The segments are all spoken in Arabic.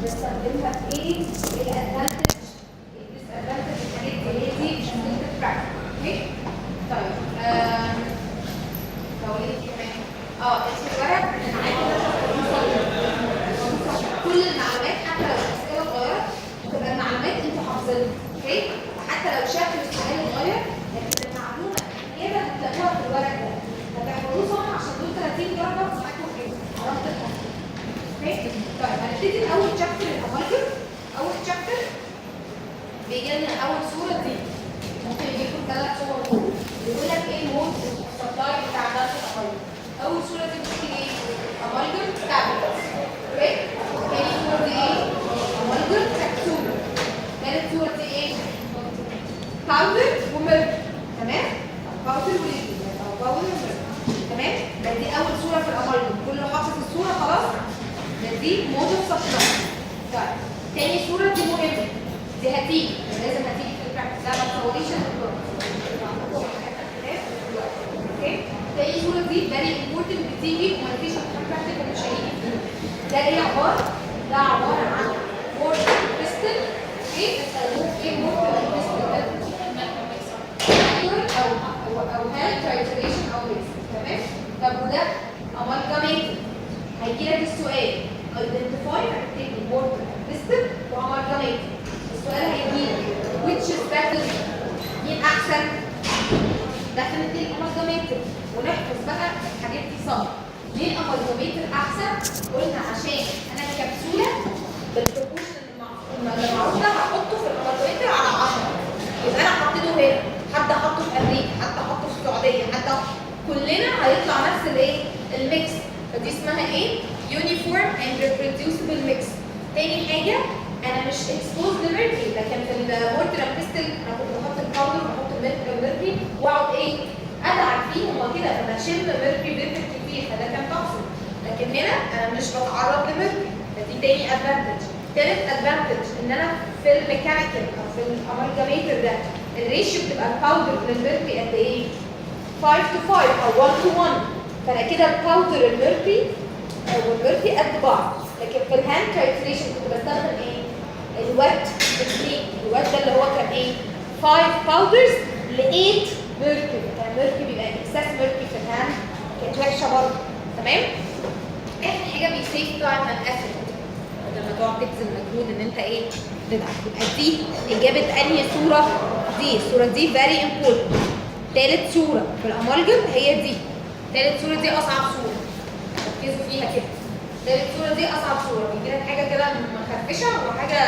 بستخدمها في ايه؟ الادفانتج الديسادفانتج الحاجات دي مش ممكن تتراك. اوكي؟ طيب لو لقيت كمان الورق كل المعلومات حتى لو الاسئله اتغيرت تبقى المعلومات انتوا حافظينها. اوكي؟ وحتى لو شكل السؤال اتغير لكن المعلومه كده هتلاقوها في الورق ده. هتحفظوه صح عشان دول 30 درجه معاكم كده. عرفت الحفظ. اوكي؟ طيب هنبتدي باول شابتر الامالجم. اول شابتر بيجي لنا اول صوره دي. ممكن يجي لكم 3 صور دول. يقول لك ايه المود السبلاي بتاع درس الامالجم. اول صوره دي بتيجي ايه؟ امالجم تابلتس. اوكي؟ تاني صوره دي ايه؟ امالجم كبسوله. تالت صوره دي ايه؟ باودر وميلك. تمام؟ باودر وليكويد او باودر وميلك. تمام؟ ده دي اول صوره في الامالجم. كله حافظ الصوره خلاص؟ ده دي مود السبلاي. طيب تاني صوره دي مهمه. دي هتيجي لازم هتيجي في البراكتس. لا ما تصوريش اوكي؟ تاني صوره دي فيري امبورتنت بتيجي ومفيش براكتس مش هيجي فيها. ده ايه عباره عن مورتال بيستل. اوكي؟ بيستخدموه في ايه مورتال بيستل ده؟ او هاند ترايتريشن او ميكس. تمام؟ طب وده امالجاميتد. هيجي لك السؤال ايدنتيفاي هتكتب مورتال بيستل وامالجاميتد. السؤال هيجي لك which is better؟ مين احسن؟ definitely الامالجاميتد. ونحفظ بقى الحاجات دي صح. ليه الامالجاميتد احسن؟ قلنا عشان انا الكبسوله بالبروبورشن المعروف ده هحطه في الامالجاميتد على 10. يبقى انا حطيته هنا، حد حطه في امريكا، حد حطه في السعوديه، كلنا هيطلع نفس الايه؟ الميكس. فدي اسمها ايه؟ يونيفورم اند ريبروديوسبل ميكس. تاني حاجه انا مش اكسبوز لميركوري، لكن في المورتال بيستل انا كنت بحط الباودر وبحط الميركوري واقعد ايه؟ ادعك فيه هما كده فانا اشم ميركوري بيفرق كتير فده كان توكسيك. لكن هنا انا مش بتعرض لميركوري فدي تاني ادفانتج. تالت ادفانتج ان انا في الميكانيكال او في الامالجاميتر ده الريشيو بتبقى الباودر للميركوري قد ايه؟ 5 to 5 او 1 to 1. فانا كده الباودر الميركوري والميركوري قد بعض. لكن في الهاند ترايتريشن كنت بستخدم ايه؟ الوات تكنيك. الوات ده اللي هو كان ايه؟ 5 باودرز ل 8 ميركوري. يعني الميركوري بيبقى اكسس ميركوري في الهاند كانت وحشه برضه. تمام؟ اخر حاجه بيسيف تايم اند افورت. لما تقعد تبذل مجهود ان انت ايه؟ تدعك. يبقى دي اجابه انهي صوره؟ دي الصوره دي فيري امبورتنت. تالت صوره في الامالجم هي دي. تالت صوره دي اصعب صوره. ركزوا فيها كده. تالت صوره دي اصعب صوره. بيجي لك حاجه كده مخرفشه وحاجه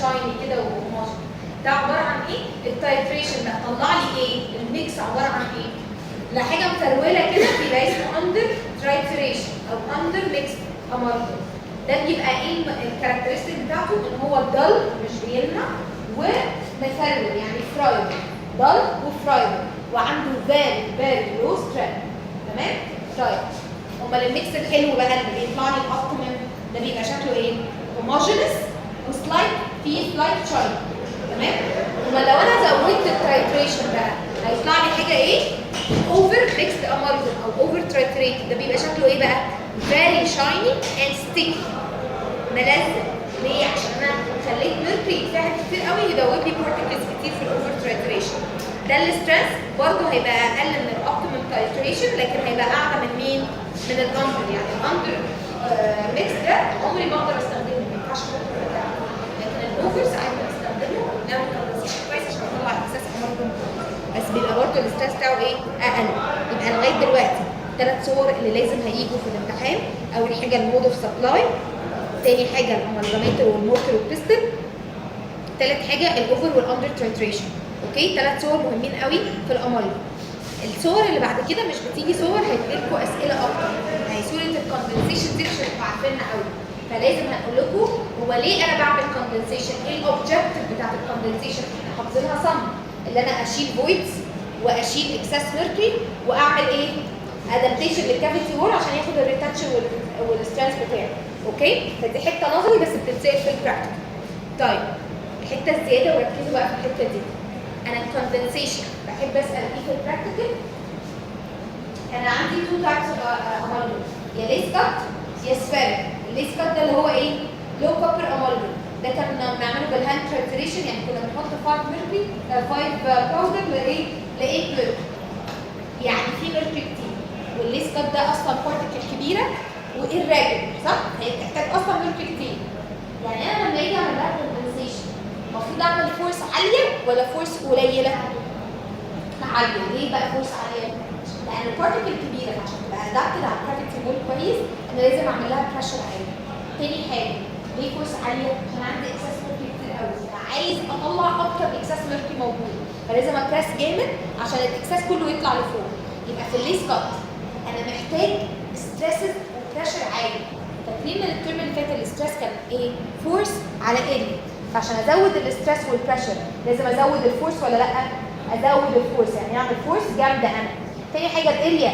شايني كده وقماشه. ده عباره عن ايه؟ التايتريشن ده طلع لي ايه؟ الميكس عباره عن ايه؟ لا حاجه مفروله كده بيبقى اسمه اندر ترايتريشن او اندر ميكس امالجم. ده بيبقى ايه الكاركترستيك بتاعته؟ ان هو ضل مش بيلمع ومفرول يعني فرايبل. ضل وفرايبل وعنده فيري لو سترينث. تمام؟ طيب امال الميكس الحلو بقى اللي بيطلع لي الاوبتيمم ده بيبقى شكله ايه؟ هوموجينس وسلايت فيه سلايت شاين. تمام؟ امال لو انا زودت الترايتريشن بقى هيطلع لي حاجه ايه؟ اوفر ميكسد امالجم او اوفر ترايتريت. ده بيبقى شكله ايه بقى؟ فيري شايني اند ستيكي. ملزق. ليه؟ عشان انا خليت ميركوري يتفاعل كتير قوي يدوب لي بارتكلز كتير في الاوفر ترايتريشن. ده الستريس برضه هيبقى اقل من الاوبتيمم ترايتريشن لكن هيبقى اعلى من مين؟ من الاندر. يعني الاندر ميكس ده عمري ما اقدر استخدمه ما ينفعش احطه في البتاع. لكن الاوفر ساعات بستخدمه نعمل كوندنسيشن كويس عشان اطلع اكسس امالجم بس بيبقى برضه الستريس بتاعه ايه؟ اقل. يبقى لغايه دلوقتي 3 صور اللي لازم هيجوا في الامتحان. اول حاجه المود اوف سبلاي، تاني حاجه الامالجاميتر والمورتر والبيستل، تالت حاجه الاوفر والاندر ترايتريشن. اوكي؟ 3 صور مهمين قوي في الامالجم. الصور اللي بعد كده مش بتيجي صور هيجي لكم اسئله اكتر. يعني صوره الكوندنسيشن دي مش هتبقوا عارفينها قوي فلازم هنقول لكم هو ليه انا بعمل كوندنسيشن؟ ايه الاوبجكتيف بتاعت الكوندنسيشن؟ احنا حافظينها صم اللي انا اشيل فويدز واشيل اكسس ميركوري واعمل ايه؟ ادابتيشن للكافيتي وول عشان ياخد الريتنشن والسترينث بتاعه. اوكي؟ فدي حته نظري بس بتتسال في البراكتيكال. طيب الحته الزياده وركزوا بقى في الحته دي. انا الكوندنسيشن بحب اسال ايه في البراكتيكال؟ انا عندي 2 تايبس اوف امالجم، يا ليس كات يا سفيريك. الليس كات ده اللي هو ايه؟ لو كوبر امالجم ده كان بنعمله بالهاند ترانزليشن، يعني كنا بنحط 5 ميركوري 5 باودر لايه؟ ل 8 ميركوري، يعني في ميركوري كتير. والليس كات ده اصلا بارتكل كبيره والراجل صح؟ هي بتحتاج اصلا ميركوري كتير. يعني انا لما اجي اعمل لها كومبنسيشن المفروض اعمل فورس عاليه ولا فورس قليله؟ عاليه. ليه بقى فورس عاليه؟ لان البارتكل كبيره، عشان تبقى ادابتد على الكافيتي وول كويس انا لازم اعمل لها بريشر عالي. تاني حاجه ليه فورس عاليه؟ عشان عندي اكسس ميركوري كتير قوي، انا عايز اطلع اكتر اكسس ميركوري موجود، فلازم ابريس جامد عشان الاكسس كله يطلع لفوق. يبقى في الليس كات انا محتاج ستريسز وبريشر عالي. فاكرين من الترم اللي فات الاستريس كان ايه؟ فورس على اريا، فعشان ازود الاستريس والبريشر لازم ازود الفورس ولا لا؟ ازود الفورس، يعني اعمل فورس جامده انا. تاني حاجه الاريا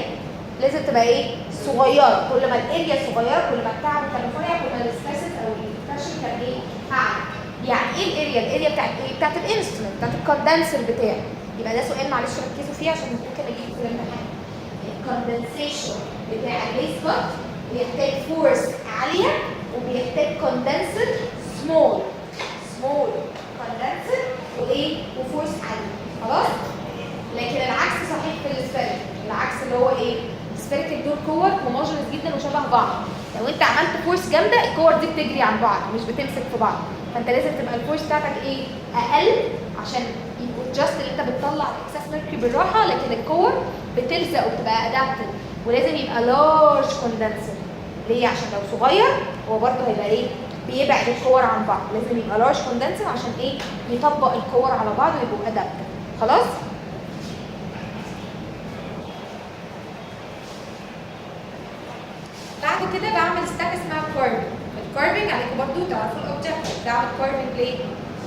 لازم تبقى ايه؟ صغيره، كل ما الاريا صغيره كل ما التعب كان رفيع كل ما الاستريس او البريشر كان ايه؟ اعلى. يعني ايه الاريا؟ الاريا بتاعت ايه؟ بتاعت الانسترومنت، بتاعت الكوندنسر بتاعي. يبقى ده سؤال معلش ركزوا فيه عشان ممكن اجيب في الامتحان. الكوندنسيشن بتاع الليس كات بيحتاج فورس عاليه وبيحتاج كوندنسر سمول كوندنسر وايه؟ وفورس عاليه. خلاص؟ لكن العكس صحيح في السفيريك، العكس اللي هو ايه؟ السفيريك دول كور هوموجينس جدا وشبه بعض. لو انت عملت فورس جامده الكور دي بتجري عن بعض مش بتمسك في بعض، فانت لازم تبقى الفورس بتاعتك ايه؟ اقل عشان يبقوا جاست اللي انت بتطلع اكسس ميركوري بالراحه، لكن الكور بتلزق وبتبقى ادابتد. ولازم يبقى لارج كوندنسر. ليه؟ عشان لو صغير هو برضه هيبقى ايه؟ بيبعد الكور عن بعض. لازم يبقى لارج كوندنسر عشان ايه؟ يطبق الكور على بعض ويبقوا ادابتد. خلاص؟ بعد كده بعمل ستاب اسمها كارفنج. الكارفنج عليكم برضه تعرفوا الاوبجكت. بعمل كارفنج ليه؟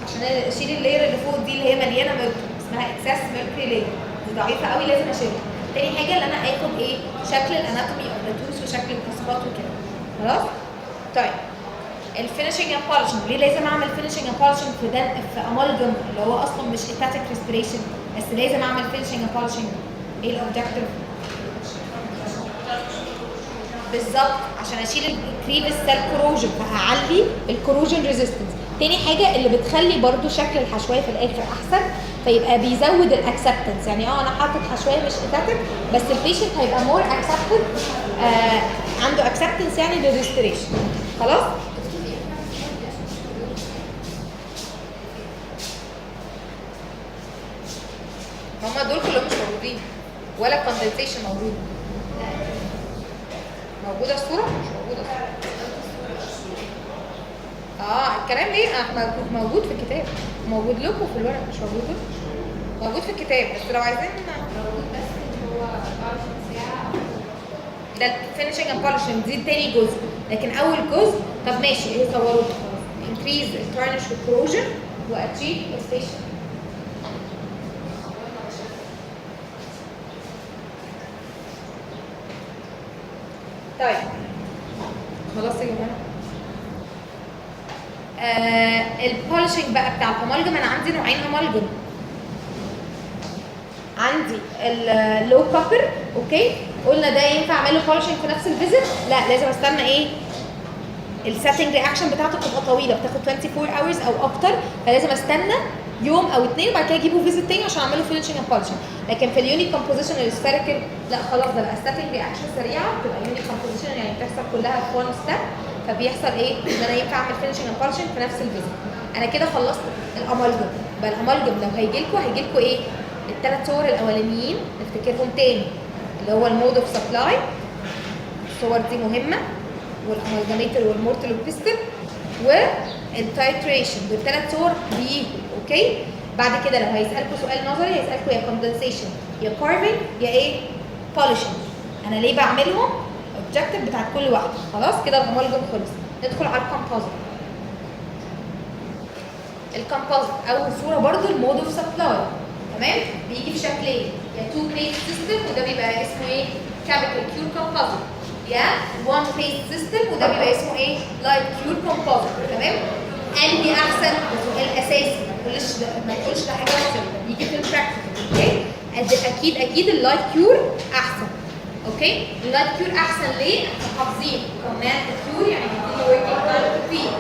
عشان اشيل اللاير اللي فوق دي اللي هي مليانه ميركوري، اسمها اكسس ميركوري لاير، دي ضعيفه قوي لازم اشيلها. تاني حاجه اللي انا اخد ايه؟ شكل الاناتومي اوف ذا توث وشكل القصبات وكده. خلاص؟ طيب الفينشنج اند بولشنج، ليه لازم اعمل فينشنج اند بولشنج في امالجم اللي هو اصلا مش ايتاتيك ريسبيريشن، بس لازم اعمل فينشنج اند بولشنج؟ ايه الاوبجكتيف؟ بالظبط عشان اشيل الكريفس سيل كوروجن، فهعلي الكوروجن ريزيستنس. تاني حاجه اللي بتخلي برضو شكل الحشويه في الاخر احسن، فيبقى بيزود الاكسبتنس. يعني انا حاطط حشويه مش ايتاتيك بس البيشنت هيبقى مور اكسبتد، عنده اكسبتنس يعني للريستوريشن. خلاص؟ هما دول كلهم مش موجودين ولا كوندنسيشن موجود. موجوده الصوره؟ مش موجوده الصوره. الكلام ليه؟ موجود في الكتاب، موجود لكم في الورق. مش موجود؟ موجود في الكتاب بس لو عايزين موجود، بس هو 24 ساعه. ده الفينشنج اند بولشنج دي تاني جزء، لكن اول جزء طب ماشي ايه صوروه خلاص. انكريز التارنش والكوروجن واتشيف الستيشن. طيب خلاص يا جماعه. البولشنج بقى بتاع الامالجم، انا عندي نوعين امالجم. عندي اللو كوبر، اوكي، قلنا ده ينفع اعمل له بولشنج في نفس الفيزيت؟ لا، لازم استنى ايه؟ السيتنج رياكشن بتاعته بتبقى طويله، بتاخد 24 اورز او اكتر، فلازم استنى يوم او اتنين وبعد كده اجيبه فيزيت تاني عشان اعمل له فينشنج اند بولشنج. لكن في اليوني كومبوزيشن السفيريكال لا خلاص، ده بقى السيتنج رياكشن سريعه، بتبقى يوني كومبوزيشن يعني بتحصل كلها في 1 ستيب، فبيحصل ايه؟ ان انا ينفع اعمل فينشنج اند بولشنج في نفس الفيزيت. انا كده خلصت الامالجم. بقى الامالجم لو هيجي لكم ايه؟ الثلاث صور الاولانيين نفتكرهم تاني، اللي هو المود اوف سبلاي، الصور دي مهمه، والامالجاميتر والمورتال والبيستل والتايتريشن، دول ثلاث صور بيجوا. اوكي، بعد كده لو هيسالكوا سؤال نظري هيسالكوا يا كوندنسيشن يا كارفنج يا ايه؟ بولشنج. انا ليه بعملهم؟ الاوبجكتيف بتاعت كل واحده. خلاص كده الامالجم خلص. ندخل على الكومبوزيت. الكومبوزيت اول صوره برضو المود اوف سبلاي، تمام؟ بيجي في شكلين، يا تو بيس سيستم وده بيبقى اسمه ايه؟ كابيتال كيور كومبوزيت، يا وان بيس سيستم وده بيبقى اسمه ايه؟ لايت كيور كومبوزيت. تمام؟ انهي احسن؟ الاساسي، ما تقولش ده حاجه وحشه، بيجي في البراكتيكال. اوكي؟ اكيد اللايت كيور احسن. اوكي؟ اللايت كيور احسن ليه؟ حافظين كمان الكيور يعني بيديني وركينج تايم كتير.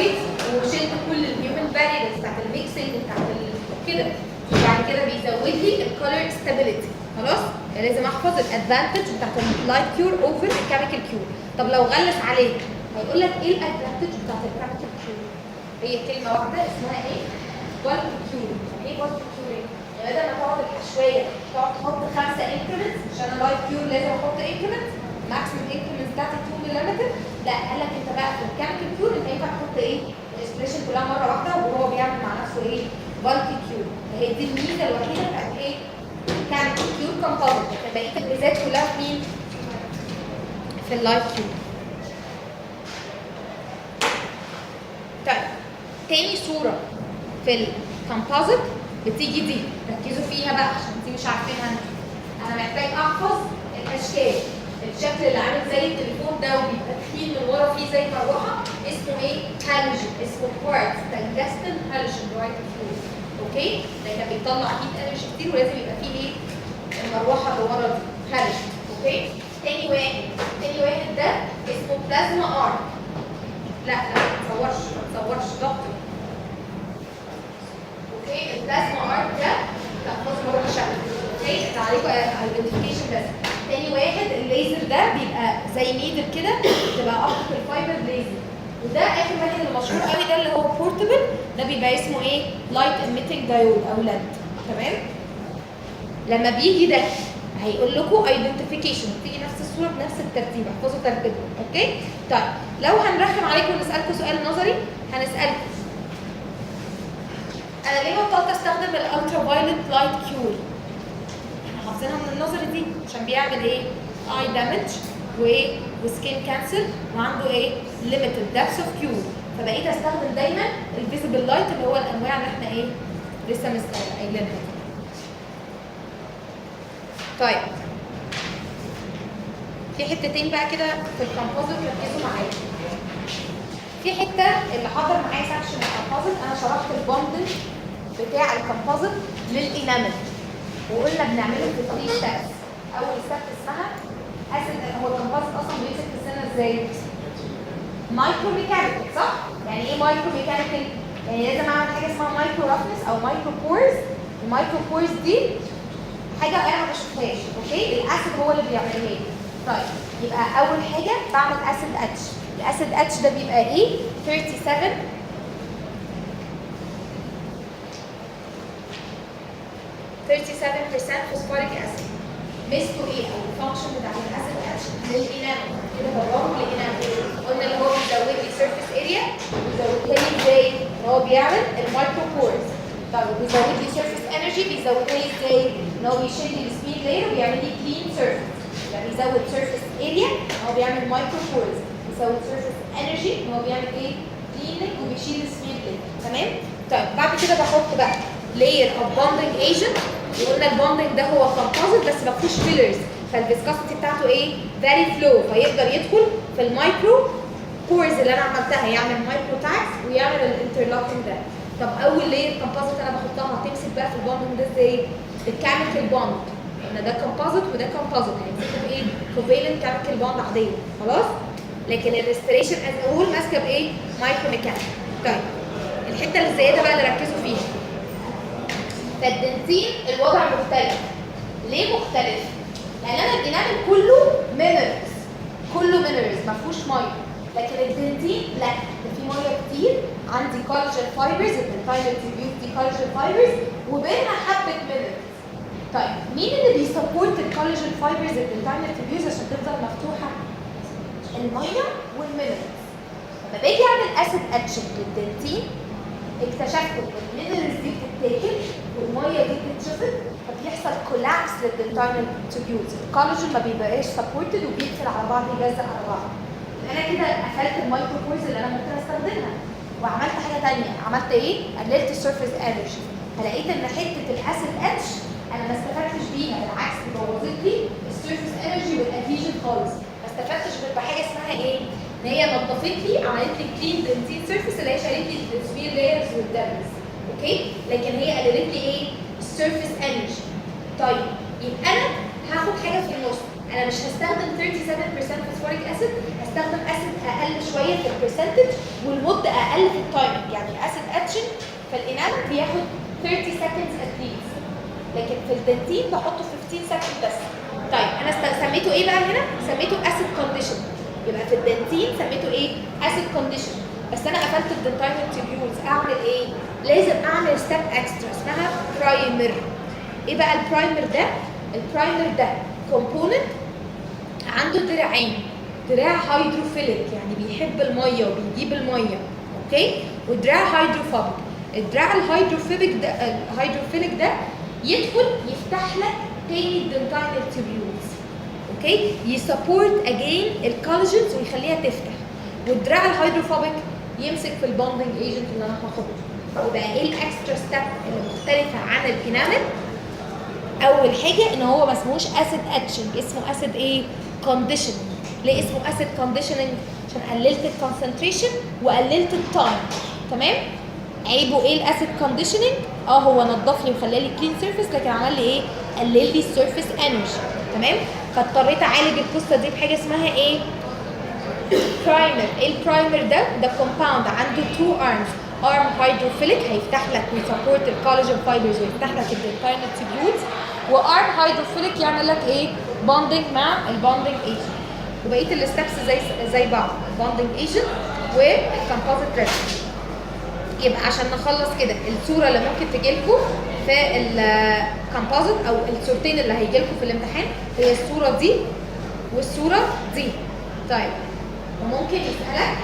كويس وشلت كل الهيومن فاريبلز بتاعت الميكسنج بتاعت كده. وبعد كده بيزود لي الكولر ستابيليتي. خلاص؟ لازم احفظ الادفانتج بتاعت اللايت كيور اوفر الكيميكال كيور. طب لو غلس عليك هيقول لك ايه الادفانتج بتاعت الكيميكال كيور؟ هي كلمه واحده اسمها ايه؟ بالك كيور. يعني ايه بالك كيور؟ يعني بدل ما تقعد الحشويه تقعد تحط 5 انكريمنتس، عشان اللايت كيور لازم احط انكريمنت ماكسيمم انكريمنت بتاعت 2 ملم. لا، قال لك انت بقى في الكيميكال كيور انت ينفع تحط ايه؟ الاسبريشن كلها مره واحده وهو بيعمل مع نفسه ايه؟ بالك كيور. فهي دي الميزه الوحيده بتاعت ايه؟ كيميكال كيور كومبوزيت. لكن بقيه الميزات كلها في مين؟ في اللايت كيور. طيب تاني صوره في الكومبوزيت بتيجي دي، ركزوا فيها بقى عشان انتوا مش عارفينها. انا محتاج احفظ الاشكال. الشكل اللي عامل زي التليفون ده وبيبقى تخين من ورا فيه زي مروحه اسمه ايه؟ هالوجين. اسمه كوارتز تنجستن هالوجين رايت فلويد. اوكي؟ ده كان بيطلع هيت انرجي كتير ولازم يبقى فيه ايه؟ المروحه اللي ورا دي هالوجين. اوكي؟ تاني واحد ده اسمه بلازما ارك. لا ما تصورش دكتور. اوكي؟ البلازما ارك ده تحفظوا مره شكل. اوكي؟ ده عليكم ايدنتيفيكيشن بس. تاني واحد الليزر ده بيبقى زي نيدل كده، بتبقى اوبتيكال فايبر ليزر. وده اخر واحد اللي مشهور قوي ده اللي هو بورتبل، ده بيبقى اسمه ايه؟ لايت ايميتنج دايود او لاد. تمام؟ لما بيجي ده هيقول لكم ايدنتيفيكيشن، بتيجي نفس الصوره بنفس الترتيب، احفظوا ترتيبهم. اوكي؟ طيب لو هنرخم عليكم ونسالكم سؤال نظري هنسالكم انا ليه بطلت استخدم الالترا فايولت لايت كيور؟ احنا حافظينها من النظري دي عشان بيعمل ايه؟ اي دامج وايه؟ وسكين كانسر وعنده ايه؟ ليميتد دابس اوف كيور. فبقيت استخدم دايما الفيزيبل لايت اللي هو الانواع اللي احنا ايه؟ لسه قايلينها. طيب في حتتين بقى كده في الكومبوزيت ركزوا معايا. في حته اللي حضر معايا سكشن الكومبوزيت انا شرحت البوندل بتاع الكومبوزيت للانامل وقلنا بنعمله في 3 ستابس. اول ستاب اسمها اسيد. هو الكومبوزيت اصلا بيمسك في السنه ازاي؟ مايكرو ميكانيكال، صح؟ يعني ايه مايكرو ميكانيكال؟ يعني لازم اعمل حاجه اسمها مايكرو رفنس او مايكرو بورز. المايكرو بورز دي حاجه انا ما بشوفهاش. اوكي؟ الاسيد هو اللي بيعملها لي. طيب يبقى اول حاجه بعمل اسيد اتش. الاسيد اتش ده بيبقى ايه؟ 37% فوسفوريك اسيد. ميزته ايه او الفانكشن بتاع الاسيد اتش للانامل؟ كده برضه للانامل قلنا اللي هو بيزود لي سيرفيس اريا. بيزودها لي ازاي؟ ان هو بيعمل المايكرو بورز. طيب بيزود لي سيرفيس انرجي. بيزودها لي ازاي؟ ان هو بيشيل لي السبيد لاير وبيعمل لي كلين سيرفيس. يعني بيزود سيرفيس اريا ان هو بيعمل مايكرو بورز. بيزود سيرفيس انرجي ان هو بيعمل ايه؟ كليننج وبيشيل السبيد لاير. تمام؟ طيب بعد كده بحط بقى لاير اوف بوندنج ايجنت. وقلنا البوندنج ده هو كومبوزيت بس ما فيهوش فيلرز، فالفيسكوسيتي بتاعته ايه؟ فيري فلو، فيقدر يدخل في المايكرو بورز اللي انا عملتها، يعمل مايكرو تاكس ويعمل الانترلوكينج ده. طب اول لاير كومبوزيت انا بحطها هتمسك بقى في البوندنج ده ازاي؟ الكيميكال بوند. قلنا ده كومبوزيت وده كومبوزيت، هيمسكوا بايه؟ كوفالنت كيميكال بوند عاديه. خلاص؟ لكن الريستريشن از اول ماسكه بايه؟ مايكرو ميكانيك. طيب الحته اللي زياده بقى اللي ركزوا فيها. فالدنتين الوضع مختلف. ليه مختلف؟ لان انا الانامل كله مينرالز، كله مينرالز ما فيهوش ميه. لكن الدنتين لا، ده في ميه كتير. عندي كولاجين فايبرز، الدنتاينال تيوبيوز دي كولاجين فايبرز وبينها حبه مينرالز. طيب مين اللي بيسبورت الكولاجين فايبرز الدنتاينال تيوبيوز عشان تفضل مفتوحه؟ الميه والمينرالز. لما باجي اعمل اسيد اتشنج للدنتين اكتشفت ان المينرالز دي بتتاكل والميه دي بتتشفط، فبيحصل كولابس للدنتاينال تيوبيوز. الكولاجين ما بيبقاش سبورتد وبيقفل على بعض، يجزء على بعض. انا كده قفلت المايكرو بورز اللي انا ممكن استخدمها. وعملت حاجه ثانيه، عملت ايه؟ قللت السيرفيس انرجي. فلقيت ان حته الاسيد اتش انا ما استفدتش بيها، بالعكس بوظت لي السيرفيس انرجي والادهيجن خالص. ما استفدتش غير بحاجه اسمها ايه؟ ان هي نظفت لي، عملت لي كلين دنتين سيرفيس اللي هي شالت لي السبير لايرز والدبلز. اوكي؟ لكن هي قللت لي ايه؟ السيرفيس انرجي. طيب يبقى انا هاخد حاجه في النص. انا مش هستخدم 37% فوسفوريك اسيد، بستخدم اسيد اقل شويه في البرسنتج والمده اقل في التايمنج. يعني الاسيد اتشن في الانامل بياخد 30 seconds at least، لكن في الدنتين بحطه 15 second بس. طيب انا سميته ايه بقى هنا؟ سميته اسيد كونديشن. يبقى في الدنتين سميته ايه؟ اسيد كونديشن. بس انا قفلت الدنتاينال تيبيولز، اعمل ايه؟ لازم اعمل ستيب اكسترا اسمها برايمر. ايه بقى البرايمر ده؟ البرايمر ده كومبوننت عنده دراعين، دراع هيدروفيليك يعني بيحب الميه وبيجيب الميه، اوكي؟ ودراع هيدروفوبيك. الدراع الهيدروفيليك ده يدخل يفتح لك تاني الدنتاينال تيبيولز، اوكي؟ يسبورت اجين الكولاجينز ويخليها تفتح. والدراع الهيدروفوبيك يمسك في البوندنج ايجنت اللي انا هاخده. وبقى ايه الاكسترا ستيب اللي مختلفه عن الانامل؟ اول حاجه ان هو ما اسمهوش اسيد اتشنج، اسمه اسيد ايه؟ كونديشننج. ليه اسمه اسيد كونديشننج؟ عشان قللت الكونسنتريشن وقللت التايم. تمام؟ عيبه ايه الاسيد كونديشننج؟ هو نضف لي وخلى لي كلين سيرفيس، لكن عمل لي ايه؟ قلل لي السيرفيس انرجي. تمام؟ فاضطريت اعالج القصه دي بحاجه اسمها ايه؟ برايمر. ايه البرايمر ده؟ ده كومباوند عنده تو ارمز، ارم هيدروفيليك هيفتح لك ويسبورت الكولاجين فايبرز ويفتح لك الدنتاينال تيبيولز، وارم هيدروفيليك يعمل لك ايه؟ بوندنج مع البوندنج ايجنت. وبقيه الستبس زي بعض، البوندنج ايجنت والكومبوزيت ريزن. يبقى عشان نخلص كده الصوره اللي ممكن تجي لكم في الكومبوزيت او الصورتين اللي هيجي لكم في الامتحان هي الصوره دي والصوره دي. طيب وممكن يسالك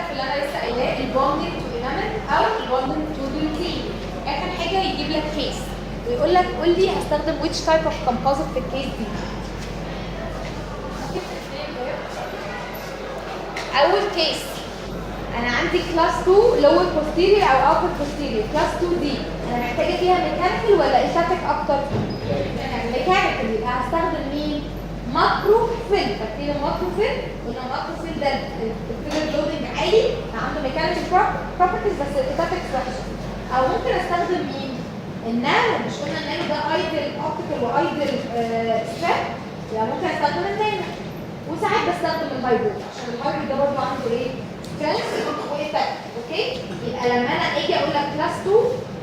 في اللي انا لسه قايلاه البوندنج تو انامل او البوندنج تو دنتين. اخر حاجه يجيب لك كيس ويقول لك قول لي هستخدم which type of composite في الكيس دي. اول كيس انا عندي كلاس 2 lower posterior او upper posterior. كلاس 2 دي انا محتاجه فيها ميكانيكال ولا ايستاتيك اكتر؟ ميكانيكال. يبقى هستخدم مين؟ ماكرو فيل. فاكرين الماكرو فيل؟ قلنا الماكرو فيل ده الفيلر لودنج عالي عنده ميكانيكال بروبرتيز بس الايستاتيك وحشه. او ممكن استخدم مين؟ النانو. مش قلنا النانو ده ايدل اوبتيكال وايدل ستراب؟ يعني ممكن استخدم النانو. وساعات بستخدم الهايبريد عشان الهايبريد ده برضه عنده ايه؟ سترينث وايفكت. اوكي؟ يبقى لما انا اجي اقول لك كلاس 2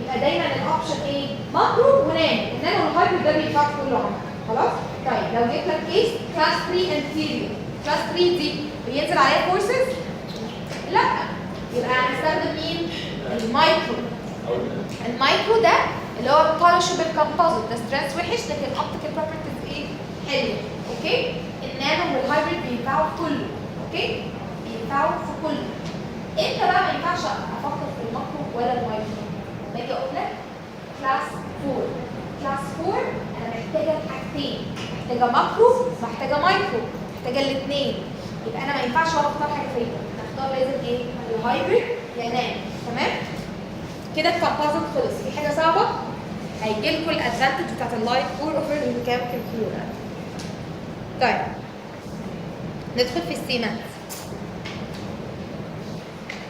يبقى دايما الاوبشن ايه؟ ماكرو ونانو. النانو والهايبريد ده بينفع في كل عمر. خلاص؟ طيب لو جبت لك كيس كلاس 3 انتيريور، كلاس 3 دي بينزل عليها فورسز؟ لا. يبقى هنستخدم مين؟ المايكرو. المايكرو ده اللي هو بولشبل كومبوزيت، ده سترينث وحش لكن الاوبتيكال بروبرتيز ايه؟ حلوه. اوكي؟ النانو والهايبريد بينفعوا في كله. اوكي؟ بينفعوا في كله. انت بقى ما ينفعش افكر في الماكرو ولا المايكرو. لما اجي اقول لك كلاس 4، كلاس 4 انا محتاجه حاجتين، محتاجه ماكرو محتاجه مايكرو، محتاجه الاثنين. يبقى انا ما ينفعش اختار حاجه فيهم، اختار لازم ايه؟ الهايبريد يا نانو. تمام؟ كده الكومبوزيت خلص. في حاجه صعبه؟ هيجي لكم الادفانتج بتاعت اللايت كور اوفر الميكانيكال كور. طيب ندخل في السيمنت.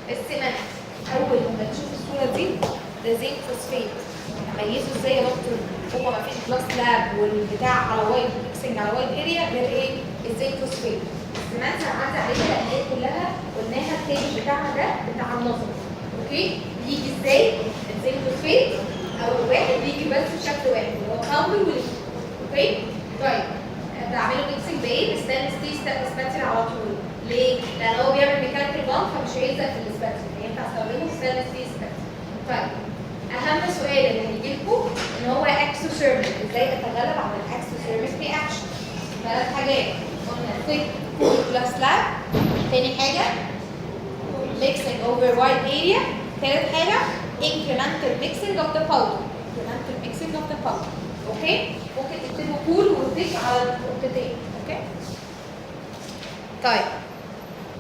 السيمنت اول ما تشوف الصوره دي ده زنك فوسفات. اميزه ازاي يا دكتور؟ هو ما فيش كلاس لاب والبتاع على وايد ميكسنج على وايد اريا غير ايه؟ الزنك فوسفات. السيمنت هنعدي عليها لان هي كلها قلناها التيج بتاعها ده بتاع النظر. اوكي؟ بيجي ازاي؟ الزنك فوسفات اول واحد بيجي بس بشكل واحد اللي هو كامل وليكويد. اوكي؟ طيب بعمله ميكسنج بايه؟ بستانلس ستيل سباتل على طول. ليه؟ لان هو بيعمل ميكانيكال بامب فمش هيلزق في السباتل، ينفع استخدمه في ستانلس ستيل سباتل. طيب اهم سؤال اللي هيجي لكم ان هو اكسوثيرمال، ازاي اتغلب على الاكسوثيرمال رياكشن؟ ثلاث حاجات قلنا ثيك بلس لاب، ثاني حاجه ميكسنج اوفر وايد اريا، ثالث حاجه incremental mixing of the powder. incremental mixing of the powder. اوكي؟ ممكن تكتبوا كول وثيك على النقطتين. اوكي؟ طيب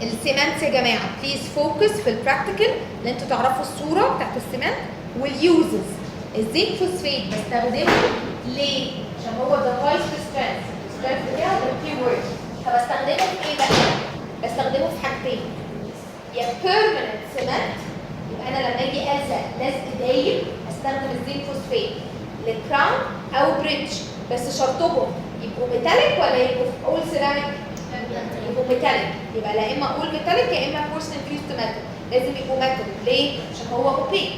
السيمنت يا جماعه بليز فوكس في البراكتيكال ان انتوا تعرفوا الصوره بتاعت السيمنت واليوزز. الزنك فوسفات بستخدمه ليه؟ عشان هو ذا هايست سترينث، السترينث بتاعه الكي وورد. فبستخدمه في ايه بقى؟ بستخدمه في حاجتين، يا بيرمننت سيمنت، يبقى انا لما اجي الزق لزق دايم استخدم الزنك فوسفات للكراون او بريدج، بس شرطهم يبقوا ميتاليك ولا يبقوا اول سيراميك؟ يبقوا ميتاليك. يبقى لا اما اول ميتاليك يا اما كورس انفيوزد ميتال. لازم يبقوا ميتال. ليه؟ عشان هو اوبيك.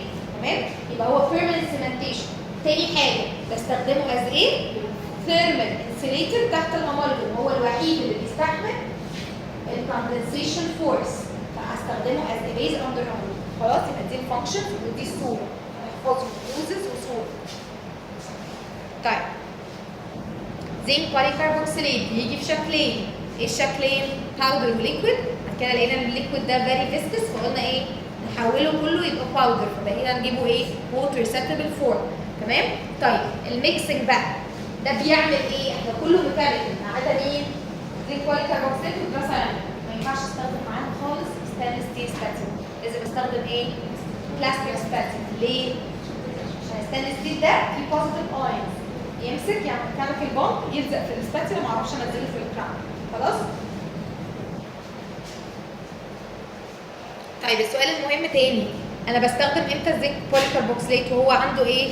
تمام؟ يبقى هو بيرمننت سيمنتيشن. تاني حاجه بستخدمه از ايه؟ ثيرمال انسيليتور تحت الامالجم. هو الوحيد اللي بيستحمل الكوندنسيشن فورس. فهستخدمه از بيز اندر امالجم. خلاص يبقى دي الفانكشن ودي الصوره. احفظوا يوزز وصوره. طيب زنك بوليكربوكسيليت بيجي في شكلين. ايه الشكلين؟ باودر وليكويد. بعد كده لقينا ان الليكويد ده فيري فيسكس فقلنا ايه؟ نحوله كله يبقى باودر فبقينا نجيبه ايه؟ ووتر سيتبل فورم. تمام؟ طيب الميكسنج بقى ده بيعمل ايه؟ احنا كله ميكانيكال ما عدا مين؟ زنك بوليكربوكسيليت والجلاس ايون. ما ينفعش استخدم معاهم خالص ستانلس ستيل ستاتين. لازم استخدم ايه؟ بلاستيك ستاتين. ليه؟ عشان الستانلس ستيل ده فيه بوزيتيف ايونز. يمسك يعني كيميكال بوند يلزق في السباتيولا ما اعرفش انزله في الكراون. خلاص؟ طيب السؤال المهم تاني، انا بستخدم امتى الزنك بوليكربوكسيليت وهو عنده ايه؟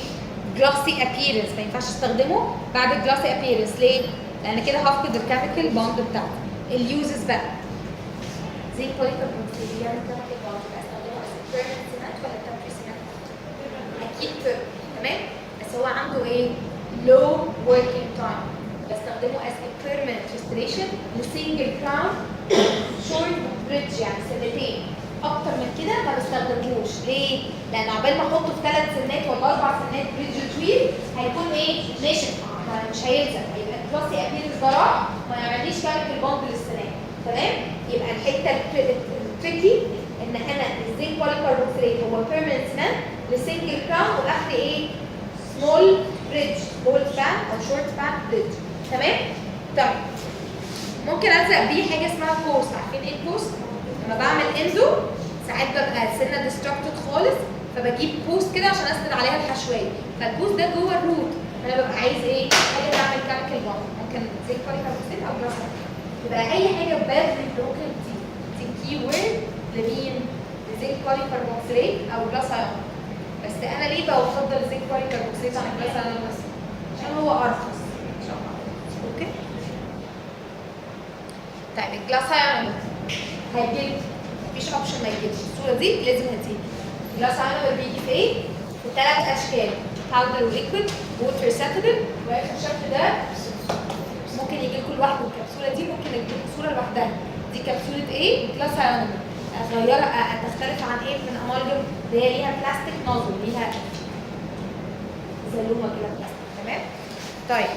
جلاسي ابييرنس. ما ينفعش استخدمه بعد الجلاسي ابييرنس. ليه؟ لان كده هفقد الكيميكال بوند بتاعته. اليوزز بقى زنك بوليكربوكسيليت بيعمل كيميكال بوند بستخدمه از بيرمننت سيمنت ولا تمبري سيمنت؟ اكيد تمام؟ بس هو عنده ايه؟ low working time. بستخدمه as a permanent restoration لسنجل كراون short bridge يعني سنتين. اكتر من كده ما بستخدمهوش. ليه؟ لان عقبال ما احطه في 3 سنات ولا 4 سنات بريدج طويل هيكون ايه؟ ناشف مش هيلزق. هيبقى كلاسي ابيرنس ده راح ما يعمليش كيميكال بوند للسنان. تمام؟ يبقى الحته التريكي ان انا الزنك بوليكربوكسيليت هو permanent cement لسنجل كراون واخر ايه؟ small بريدج سمول سبان او شورت سبان بريدج. تمام؟ طيب ممكن الزق بيه حاجه اسمها بوست. عارفين ايه البوست؟ لما بعمل اندو ساعات ببقى السنه ديستراكتد خالص فبجيب بوست كده عشان اسند عليها الحشويه. فالبوست ده جوه الروت فانا ببقى عايز ايه؟ حاجه تعمل كيميكال بوند. ممكن زنك بوليكربوكسيليت او جلاس. يبقى اي حاجه بادلي بروكن دي كي وورد لمين؟ لزنك بوليكربوكسيليت او جلاس ايون. بس انا ليه بفضل الزنك بوليكربوكسيليت عن الجلاس ايون بس؟ عشان هو ارخص ان شاء الله. اوكي؟ طيب الجلاس ايون هيجيب مفيش اوبشن ما يجيبش. الصوره دي لازم هتيجي. الجلاس ايون بيجي في ايه؟ في 3 اشكال: باودر وليكويد ووتر سيتبل. وفي الشكل ده ممكن يجي لكم لوحده. الكبسوله دي ممكن يجي لكم صوره لوحدها. دي كبسوله ايه؟ جلاس ايون. صغيره تختلف عن ايه؟ من امالجم اللي هي ليها بلاستيك نوزل ليها زلومه كده بلاستيك. تمام؟ طيب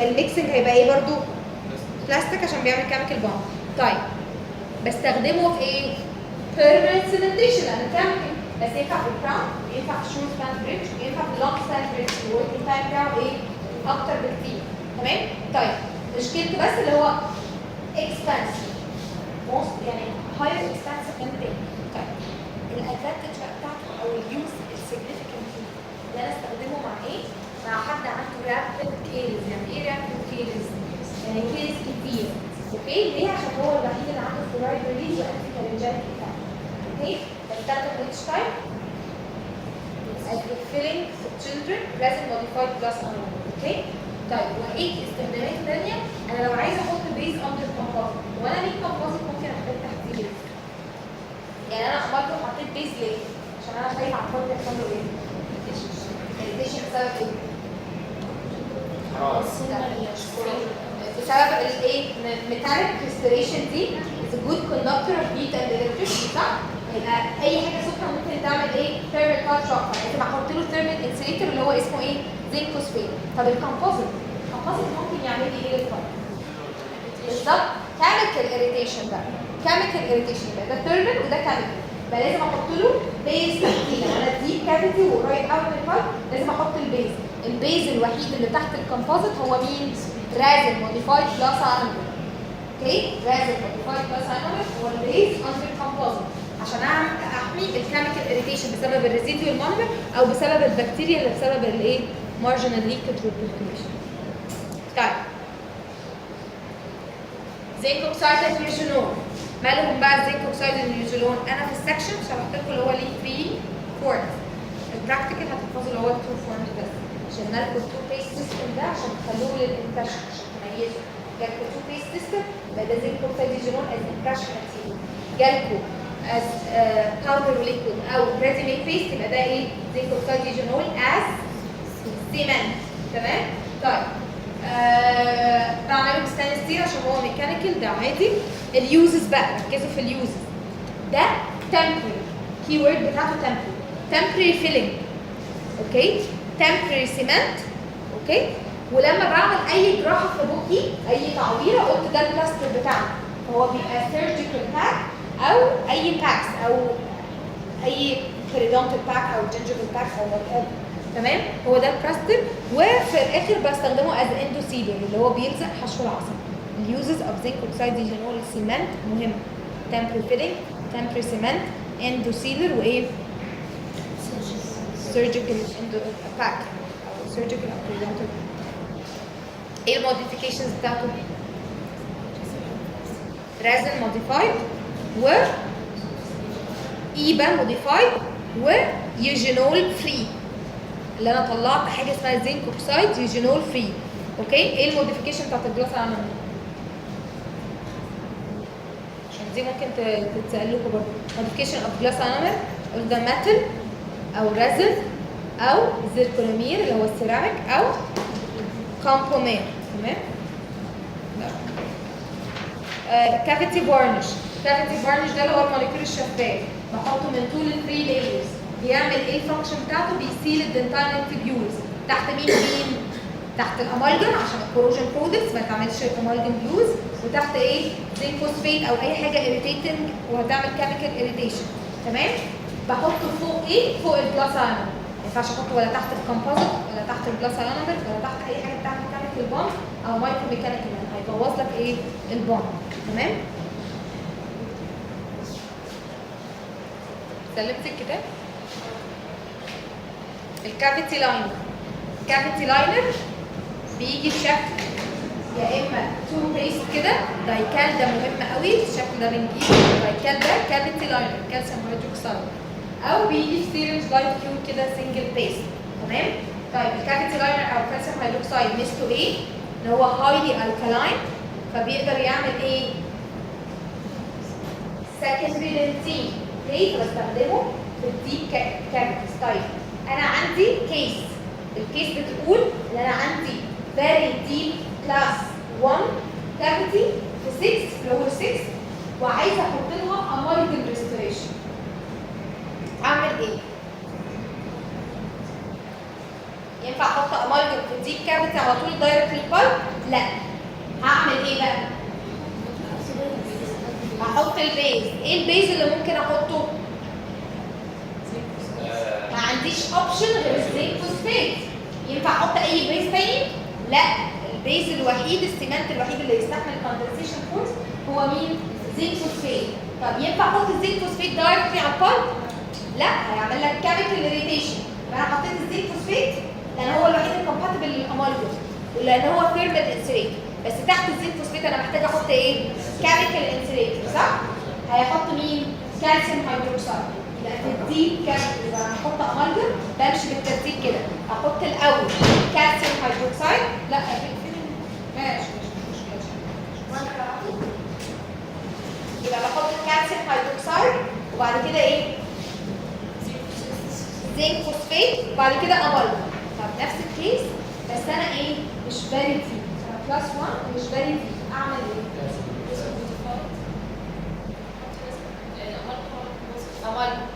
الميكسنج هيبقى ايه برضو؟ بلاستيك عشان بيعمل كيميكال بوند. طيب بستخدمه في ايه؟ بيرمننت سيمنتيشن لان كيميكال. بس ينفع في الكراون، ينفع في الشورت سبان بريدج، ينفع في اللونج سبان بريدج. الوركينج تايم بتاعه ايه؟ اكتر بكتير. تمام؟ طيب مشكلته بس اللي هو اكسبنسيف. يعني higher expensive than thing. طيب الادفانتج بتاعته او اليوز السيجنفيكانت اللي انا استخدمه مع ايه؟ مع حد عنده رابيد كيرز. يعني ايه رابيد كيرز؟ يعني كيرز كتير. اوكي؟ ليه؟ عشان هو الوحيد اللي عنده فلورايد ريليز وانتي كارنجينيك افكت. اوكي؟ بستخدم which type؟ as the filling for children resin modified plus ion. اوكي؟ طيب وايه استخدامات ثانيه؟ انا لو عايزه احط بيز اندر كومبوزيت وانا ليه كومبوزيت ممكن احط تحتيه. يعني انا عملت وحطيت بيز ليه؟ عشان انا خايفه على الفرد يحصل له ايه؟ الريتيشن بسبب ايه؟ بسبب الايه؟ ميتاليك ريستوريشن دي is a good conductor of heat and electricity. صح؟ يبقى اي حاجه سخنه ممكن تعمل ايه؟ thermal cut shock. فلازم احط له thermal insulator اللي هو اسمه ايه؟ زنك فوسفات. طب الكومبوزيت ممكن يعمل لي ايه للفرد؟ بالظبط كيميكال اريتيشن. ده كيميكال اريتيشن ده ثيرمال وده كيميكال. يبقى لازم احط له بيز تحتيه. لو انا دي كافيتي وقريب قوي من الفرد لازم احط البيز. البيز الوحيد اللي تحت الكومبوزيت هو مين؟ رازن موديفايد بلس ايون. اوكي؟ رازن موديفايد بلس ايون هو البيز اندر كومبوزيت عشان احمي الكيميكال اريتيشن بسبب الريزيديوال مونومر او بسبب البكتيريا اللي بسبب الايه؟ مارجنال ليكج والبركوليشن. طيب زنك اوكسايد النيوترون. مالهم بقى الزنك اوكسايد النيوترون؟ انا في السكشن شرحت لكم اللي هو ليه 3 فورمز. البراكتيكال هتحفظوا اللي هو 2 فورمز بس. عشان لكم التو بيست سيستم ده عشان تخلوه للامبريشن عشان تميزوا. جالكم تو بيست سيستم يبقى ده زنك اوكسايد يوجينول از امبريشن ماتيريال. جالكم از باودر وليكويد او ريدي ميد بيست يبقى ده ايه؟ زنك اوكسايد يوجينول از سيمنت. تمام؟ طيب بعمله بستانلس ستيل عشان هو ميكانيكال ده عادي. اليوزز بقى ركزوا في اليوزز. ده temporary كي وورد بتاعته temporary filling اوكي، temporary cement اوكي. ولما بعمل اي جراحه في بوقي اي تعويره قلت ده البلاستر بتاعنا، هو بيبقى surgical pack او اي باكس او اي periodontal pack او gingival pack او whatever. تمام؟ هو ده البلاستر. وفي الاخر بستخدمه از اندوسيلر اللي هو بيلزق حشو العصب. اليوزز اوف زنك اوكسايد يوجينول سيمنت مهم. temporary filling، temporary cement، اندوسيلر، وايه؟ surgical pack او surgical او periodontal. ايه الموديفيكيشنز بتاعته؟ resin modified و ايبا modified ويوجينول فري. اللي انا طلعت حاجه اسمها زنك اوكسايد يوجينول فري. اوكي؟ ايه الموديفيكيشن بتاعت الجلاس انامل؟ عشان دي ممكن تتسال لكم برضه. موديفيكيشن اوف جلاس انامل قلنا ميتال او ريزن او زيركونيمير اللي هو السيراميك او كومبومير. تمام؟ كافيتي فارنش. كافيتي فارنش ده اللي هو الموليكيول الشفاف، بحطه من طول الثري لايرز. بيعمل ايه الفانكشن بتاعته؟ بيسيل الدنتال تيبيولز. تحت مين؟ تحت الامالجم عشان الكوروجن برودكتس ما تعملش امالجم بلوز. وتحت ايه؟ زنك فوسفيت او اي حاجه اريتيتنج وهتعمل كيميكال اريتيشن. تمام؟ بحطه فوق ايه؟ فوق الجلاس انامل. ما ينفعش احطه ولا تحت الكومبوزيت ولا تحت الجلاس انامل ولا تحت اي حاجه بتعمل كيميكال بوند او مايكرو ميكانيكال هيبوظ لك ايه؟ البوند. تمام؟ سلمت الكتاب؟ الكافيتي لاينر. الكافيتي لاينر بيجي بشكل يا اما تو بيست كده، دايكال ده مهم قوي الشكل ده بنجيبه. دايكال ده كافيتي لاينر كالسيوم هيدروكسيد، او بيجي في سيرنج لايت كيو كده سنجل بيست. تمام؟ طيب الكافيتي لاينر او كالسيوم هيدروكسيد ميزته ايه؟ ان هو هايلي الكالاين، فبيقدر يعمل ايه؟ سكندري للتين. ليه؟ فبستخدمه في الديب كافيتيز. طيب انا عندي كيس، الكيس بتقول ان انا عندي very deep class 1 cavity في 6 فلور 6 وعايزه احط لها amalgam restoration. اعمل ايه؟ ينفع احط amalgam في الديب كافيتي على طول دايركت للبلب؟ لا. هعمل ايه بقى؟ هحط البيز. ايه البيز اللي ممكن احطه؟ ما عنديش اوبشن غير الزنك فوسفات. ينفع احط اي بيز تاني؟ لا. البيز الوحيد السيمنت الوحيد اللي يستحمل الكوندنسيشن فورس هو مين؟ زنك فوسفات. طب ينفع احط الزنك فوسفات دايركتلي على البلب؟ لا، هيعمل لك كيميكال اريتيشن. يبقى انا حطيت الزنك فوسفات لان هو الوحيد الكومباتبل للامالجم ولان هو ثيرمال انسوليتور. بس تحت الزنك فوسفات انا محتاجه احط ايه؟ كيميكال انسوليتور. صح؟ هيحط مين؟ كالسيوم هيدروكسيد. يبقى في الديب كافيتي يبقى هنحط امالجم بمشي بالترتيب كده. احط الاول كالسيوم هيدروكسيد. لا ماشي يبقى بحط الكالسيوم هيدروكسيد وبعد كده ايه؟ زنك فوسفات وبعد كده امالجم. طب نفس الكيس بس انا ايه؟ مش فيري ديب، انا كلاس 1 مش فيري ديب. اعمل ايه؟ امالجم.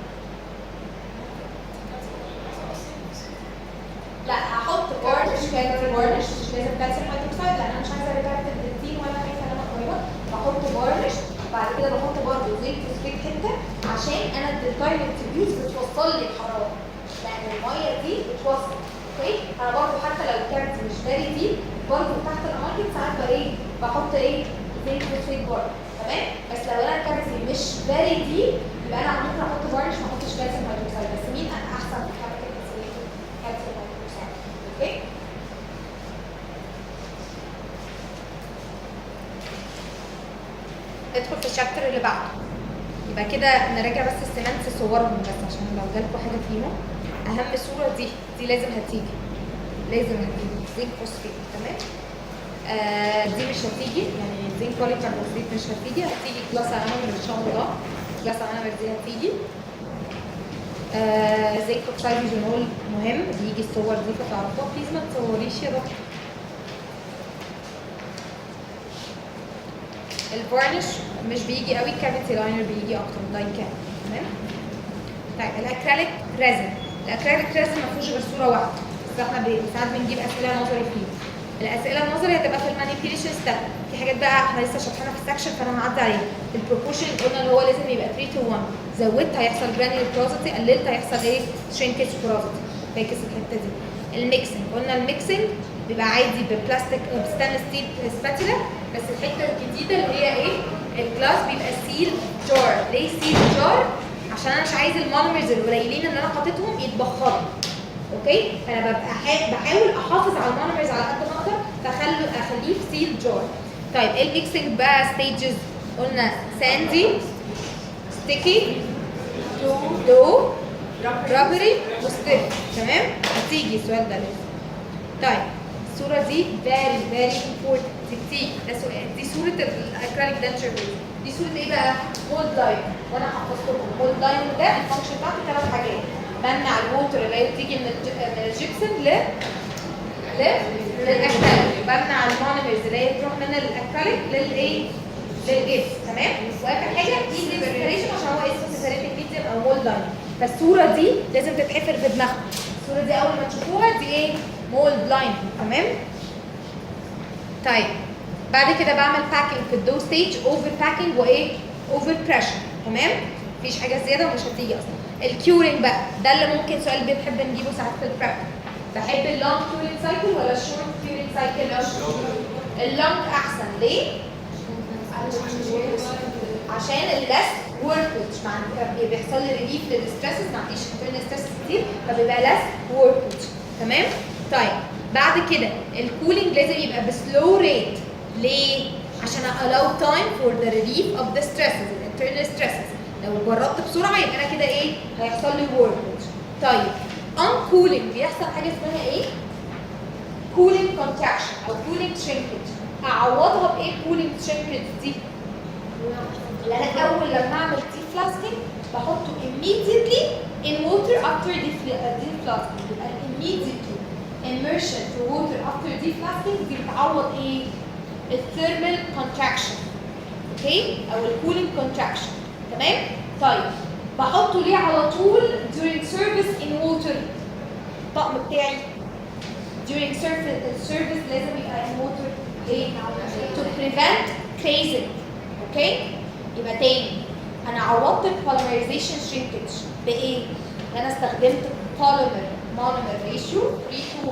لا هحط وارنش كالسيوم وارنش مش لازم كالسيوم هيدروكسيد لان انا مش عايزه ريجارد الدنتين ولا اي كلام قريبه. بحط وارنش بعد كده بحط برضه زنك فوسفات حته عشان انا الدنتايل تيبيوز بتوصل لي الحراره لان الميه دي بتوصل. اوكي؟ انا برضه حتى لو كانت مش فيري دي برضه تحت الامالجم ساعات ايه؟ بحط ايه؟ زنك فوسفات برضه. تمام؟ بس لو انا الكافيتي مش فيري دي يبقى انا ممكن احط وارنش ما احطش كالسيوم هيدروكسيد. بس مين احسن في الحركه؟ كالسيوم هيدروكسيد. اوكي؟ ندخل في الشابتر اللي بعده. يبقى كده نراجع بس السيمنتس صورهم بس عشان لو جالكوا حاجه فيهم. اهم صوره دي لازم هتيجي لازم هتجيبه زنك فوسفيت. تمام. دي مش هتيجي، يعني زنك بوليكربونات مش هتيجي كلاس انامر ان شاء الله. كلاس انامر دي هتيجي. زنك اوكسايدوجينول مهم، بيجي الصور دي فتعرفوها. بليز ما تصوريش يا دكتور. الفارنش مش بيجي قوي، كافيتي لاينر بيجي اكتر، داين كام. تمام. طيب الاكريليك ريزن، الاكريليك ريزن ما فيهوش غير صوره واحده، بس احنا ساعات بنجيب اسئله نظري فيه. الاسئله النظري هتبقى في المانيبيوليشن ستيب. في حاجات بقى احنا لسه شرحناها في السكشن فانا هعدي عليها. البروبورشن قلنا ان هو لازم يبقى 3 to 1، زودت هيحصل جرانيول بروزيتي، قللت هيحصل ايه؟ شرينكج بروزيتي. فاكس الحته دي. الميكسنج قلنا الميكسنج بيبقى عادي ببلاستيك ستانلس ستيل سباتولا، بس الحته الجديده اللي هي ايه؟ الجلاس بيبقى سيل جار. ليه سيل جار؟ عشان انا مش عايز المونومرز القليلين اللي انا حاططهم يتبخروا. اوكي؟ فانا ببقى بحاول احافظ على المونومرز على قد ما اقدر، فاخليه في سيل جار. طيب ايه الميكسنج بقى ستيجز؟ قلنا ساندي، ستيكي، دو، رابري، وستيف. تمام؟ هتيجي السؤال ده لازم. طيب الصوره دي فيري فيري امبورتنت بتيجي. ده سؤال، دي صوره الاكريليك دنتشر بيز. دي صوره ايه بقى؟ مولد لاين. وانا حفظت لكم مولد لاين ده الفانكشن بتاعته 3 حاجات. بمنع الووتر اللي هي بتيجي من الجبسن للاكريليك، بمنع المونومرز اللي هي بتروح من الاكريليك للايه؟ للجبس. تمام؟ واخر حاجه ايزي بريبريشن عشان هو اسمه سيبريتنج ميديم او مولد لاين. فالصوره دي لازم تتحفر في دماغكم. الصوره دي اول ما تشوفوها دي ايه؟ مولد لاين. تمام؟ طيب بعد كده بعمل باكينج في الدو ستيج، اوفر باكينج وايه؟ اوفر بريشر. تمام؟ مفيش حاجه زياده ومش هتيجي اصلا. الكيورنج بقى ده اللي ممكن سؤال بنحب نجيبه ساعات في البريب. بحب اللونج كيورنج سايكل ولا الشورت كيورنج سايكل؟ اللونج احسن. ليه؟ عشان الليس وركج، بيحصل لي ريليف للستريسز، ما عنديش انترنال ستريس كتير فبيبقى ليس وركج. تمام؟ طيب بعد كده الكولينج لازم يبقى بسلو ريت. ليه؟ عشان allow time for the relief of the stresses الانترنال stresses. لو جربت بسرعه يبقى انا كده ايه؟ هيحصل لي وركج. طيب on cooling بيحصل حاجه اسمها ايه؟ cooling contraction او cooling shrinkage. اعوضها بايه cooling shrinkage دي؟ اللي انا اول لما اعمل دي فلاسكينج بحطه immediately in water after دي فلاسكينج. يبقى immediately immersion في water after دي فلاسكينج دي بتعوض ايه؟ الثيرمال contraction. اوكي؟ او الكولينج contraction. تمام؟ طيب بحطه ليه على طول during service in water؟ الطقم بتاعي during service لازم يبقى in water. ليه؟ to prevent crazing. اوكي؟ يبقى تاني انا عوضت البوليمرايزيشن شرينكج بايه؟ انا استخدمت polymer monomer ratio 3:1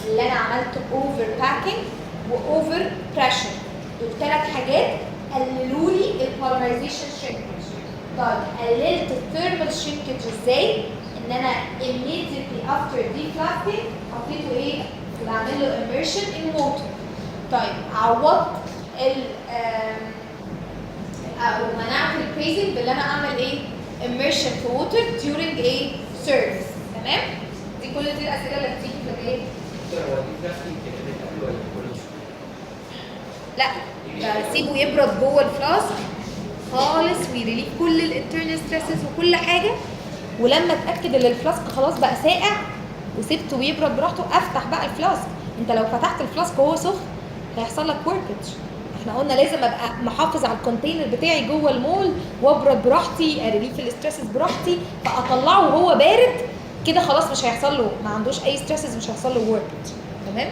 اللي انا عملت اوفر باكينج واوفر بريشر. دول 3 حاجات قللوا لي البوليمرايزيشن شرينكج. طيب قللت الثيرمال شرينكج ازاي؟ ان انا immediately after deflasking حطيته ايه؟ بعمل له immersion in water. طيب عوضت او منعت الكريزنج باللي انا اعمل ايه؟ immersion في water during ايه؟ service. تمام؟ دي كل دي الاسئله اللي بتيجي في الايه؟ لا بسيبه يبرد جوه الفلاسك خالص ويريليف كل الانترنال ستريسز وكل حاجه، ولما اتاكد ان الفلاسك خلاص بقى ساقع وسبته يبرد براحته افتح بقى الفلاسك. انت لو فتحت الفلاسك وهو سخن هيحصل لك وركج. احنا قلنا لازم ابقى محافظ على الكونتينر بتاعي جوه المول وابرد براحتي، اريليف الستريسز براحتي، فاطلعه وهو بارد كده خلاص مش هيحصل له، ما عندوش اي ستريسز، مش هيحصل له وركج. تمام؟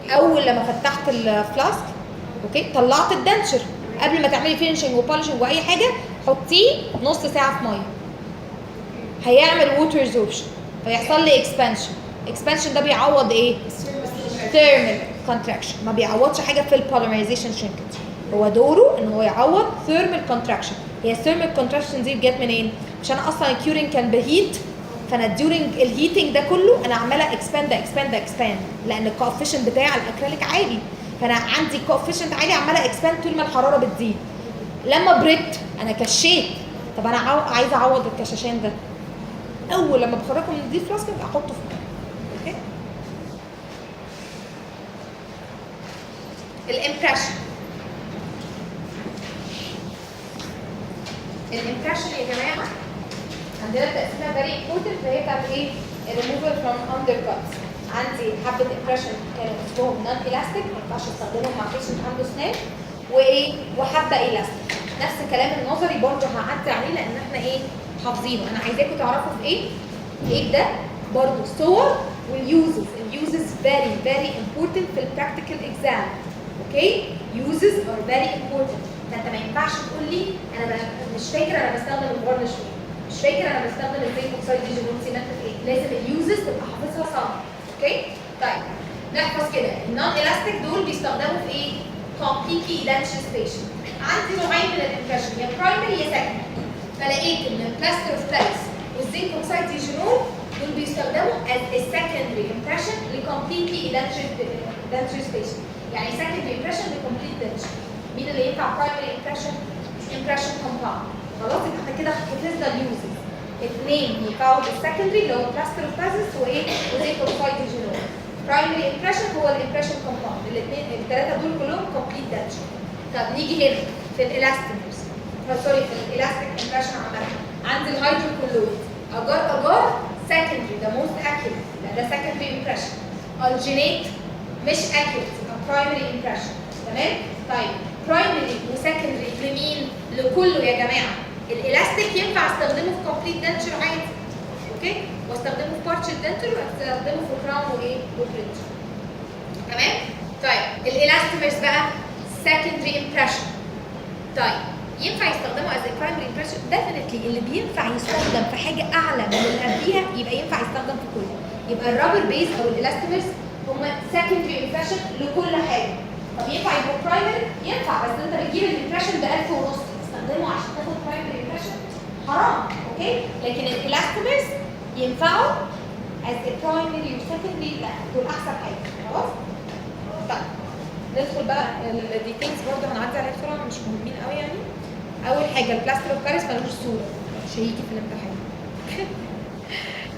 اول لما فتحت الفلاسك اوكي طلعت الدنشر قبل ما تعملي فينشنج وبولشنج واي حاجه حطيه نص ساعه في ميه هيعمل ووتر ريزوربشن فيحصل لي اكسبانشن ده بيعوض ايه؟ ثيرمال كونتراكشن، ما بيعوضش حاجه في البوليمرايزيشن شرينكج. هو دوره ان هو يعوض ثيرمال كونتراكشن. هي الثيرمال كونتراكشن دي جت منين؟ عشان اصلا الكيورنج كان بهيت، فانا ديورنج الهيتنج ده كله انا عماله اكسباند لان الكوفيشنت بتاع الاكريليك عالي، فانا عندي كوفيشنت عالي عماله اكسباند طول ما الحراره بتزيد. لما بردت انا كشيت، طب انا عايزه اعوض الكشاشان ده اول لما بخرجه من الديب فلاسك احطه في ميه. اوكي. الامبريشن. الامبريشن يا جماعه عندنا تقسيمه فيري امبورتنت وهي بتاعت ايه؟ الريموفال فروم اندر كاتس. عندي حبه امبريشن كانوا اسمهم نون الاستيك ما ينفعش استخدمهم مع بيشنت عنده سنان، وايه؟ وحبه الاستيك. نفس الكلام النظري برضه هعدي عليه لان احنا ايه؟ حافظينه. انا عايزاكم تعرفوا في ايه؟ ايه ده؟ برضه الصور واليوزز. اليوزز فيري فيري امبورتنت في البراكتيكال اكزام. اوكي؟ يوزز ار فيري امبورتنت. فانت ما ينفعش تقول لي انا مش فاكر انا بستخدم الفارنش في ايه، مش فاكر انا بستخدم الزيت اوكسيد ديجينول سيمنت في ايه. لازم اليوزز تبقى حافظها صح. اوكي؟ طيب نحفظ كده النون الاستيك دول بيستخدموا في ايه؟ كومبليتلي ايدنشستيشن. عندي نوعين من الامبريشن، يا برايمري يا سكندري. فلقيت ان البلاستر اوف باريس والزيت اوكسيد ديجينول دول بيستخدموا as a secondary impression لcompletely edentation. يعني secondary impression لcomplete denture. مين اللي ينفع primary impression؟ impression compound. خلاص يبقى احنا كده حفظنا اليوزز. اثنين ينفعوا للسكندري اللي هو بلاستر اوف باريس وايه؟ وزيت اوكسيد ديجينول. primary impression هو الامبريشن كومباوند. الاثنين الثلاثه دول كلهم complete denture. طب نيجي هنا في الالاستيكس. سوري في الالاستيك امبريشن عامه. عندي الهيدروكولويد اجار سكندري ده موست اكيوريت، لا ده سكندري امبريشن. الجينيت مش اكيوريت يبقى برايمري امبريشن. تمام؟ طيب برايمري وسكندري لمين؟ لكله يا جماعه. الالاستيك ينفع استخدمه في كومبليت دنتشر عادي. اوكي؟ واستخدمه في بارشل دنتشر واستخدمه في كراون وايه؟ وبريدج. تمام؟ طيب الالاستيمرز بقى سكندري امبريشن. طيب ينفع يستخدموا از برايمري امبريشن؟ ديفينتلي اللي بينفع يستخدم في حاجه اعلى من اللي قبليها يبقى ينفع يستخدم في كله. يبقى الرابر بيز او الالاستيمرز هم سكندري امبريشن لكل حاجه. طب ينفع يبقوا برايمري؟ ينفع، بس انت بتجيب الامبريشن ب 1000 ونص تستخدمه عشان تاخد برايمري امبريشن؟ حرام. اوكي؟ لكن الالاستيمرز ينفعوا از برايمري وسكندري، لا دول احسن حاجه. خلاص؟ طيب ندخل بقى الديتيلز برضه هنعدي عليها بسرعه مش مهمين قوي يعني. اول حاجه البلاستر اوف باريس ملوش صوره مش هيجي في الامتحان.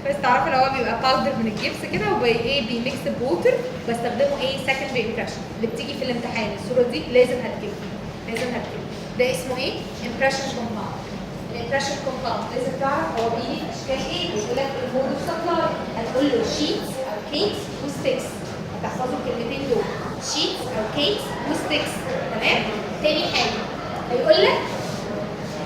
بس تعرفوا اللي هو بيبقى باودر من الجبس كده وايه بيميكس بوتر، بستخدمه ايه سكندري امبريشن اللي بتيجي في الامتحان. الصوره دي لازم هتجيبها لازم هتجيبها. ده اسمه ايه؟ امبريشن كومباوند. الامبريشن كومباوند لازم تعرف هو بيجي في اشكال ايه. بيقول لك المود اوف سبلاي هتقول له شيتس او كيكس وستيكس. هتحفظوا الكلمتين دول شيتس او كيكس وستيكس. تمام؟ تاني حاجه هيقول لك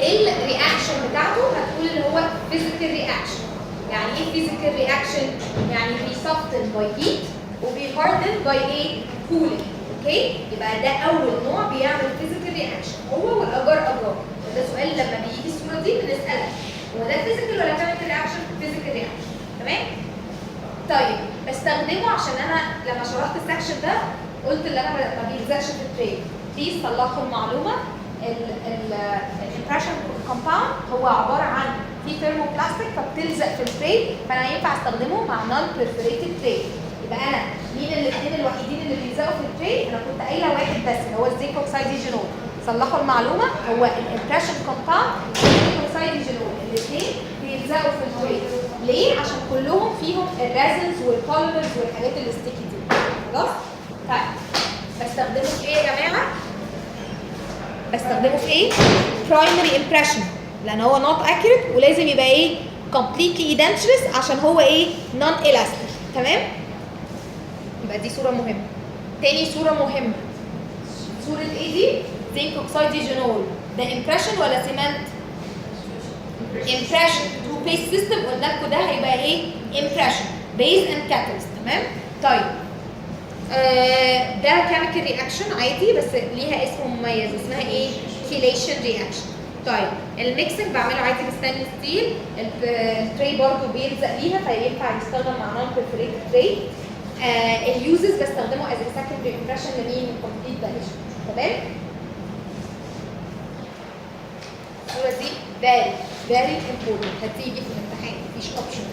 ايه الرياكشن بتاعته، هتقول اللي هو فيزيكال رياكشن. يعني ايه فيزيكال رياكشن؟ يعني بيسفتن باي هيت وبيهاردن باي ايه؟ كولينج. اوكي؟ يبقى ده اول نوع بيعمل فيزيكال رياكشن، هو والاجار اجار. وده سؤال لما بيجي الصوره دي بنسالك هو ده فيزيكال ولا كيميكال رياكشن؟ فيزيكال رياكشن. تمام؟ طيب بستخدمه عشان انا لما شرحت السكشن ده قلت اللي انا ما بيلزقش في التري. بليز صلحوا المعلومه. الامبريشن كومباوند هو عباره عن في ثيرمو بلاستيك فبتلزق في التري، فانا ينفع استخدمه مع نون بيرفوريتد تري. يبقى انا مين الاثنين الوحيدين اللي بيلزقوا في التري؟ انا كنت قايله واحد بس اللي هو الزيك اوكسيد ديجينول. صلحوا المعلومه، هو الامبريشن كومباوند والزيك اوكسيد ديجينول الاثنين بيلزقوا في التري. ليه؟ عشان كلهم فيهم الريزنز والبوليمرز والحاجات الستيكي دي. خلاص؟ طيب بستخدمه في ايه يا جماعه؟ بستخدمه في ايه؟ برايمري امبريشن لان هو نوت اكيوريت ولازم يبقى ايه؟ كومبليتلي ايدنتشرس عشان هو ايه؟ نون الاستيك. تمام؟ يبقى دي صوره مهمه. تاني صوره مهمه صوره ايه دي؟ زنك اوكسيد ديجينول. ده امبريشن ولا سيمنت؟ امبريشن. تو بيس سيستم قلنا لكم ده هيبقى ايه؟ امبريشن بيز اند كاتاليست. تمام؟ طيب ده كيميكال رياكشن عادي بس ليها اسم مميز اسمها ايه؟ كيليشن رياكشن. طيب الميكسنج بعمله عادي بستانلس ستيل. التري برضه بيلزق ليها فينفع يستخدم مع نون بيرفوريتد تري. اليوزز بستخدمه از سكندري امبريشن لمين؟ كومبليت دايليشن. تمام؟ الصوره دي فيري امبورتنت هتيجي في الامتحان مفيش اوبشن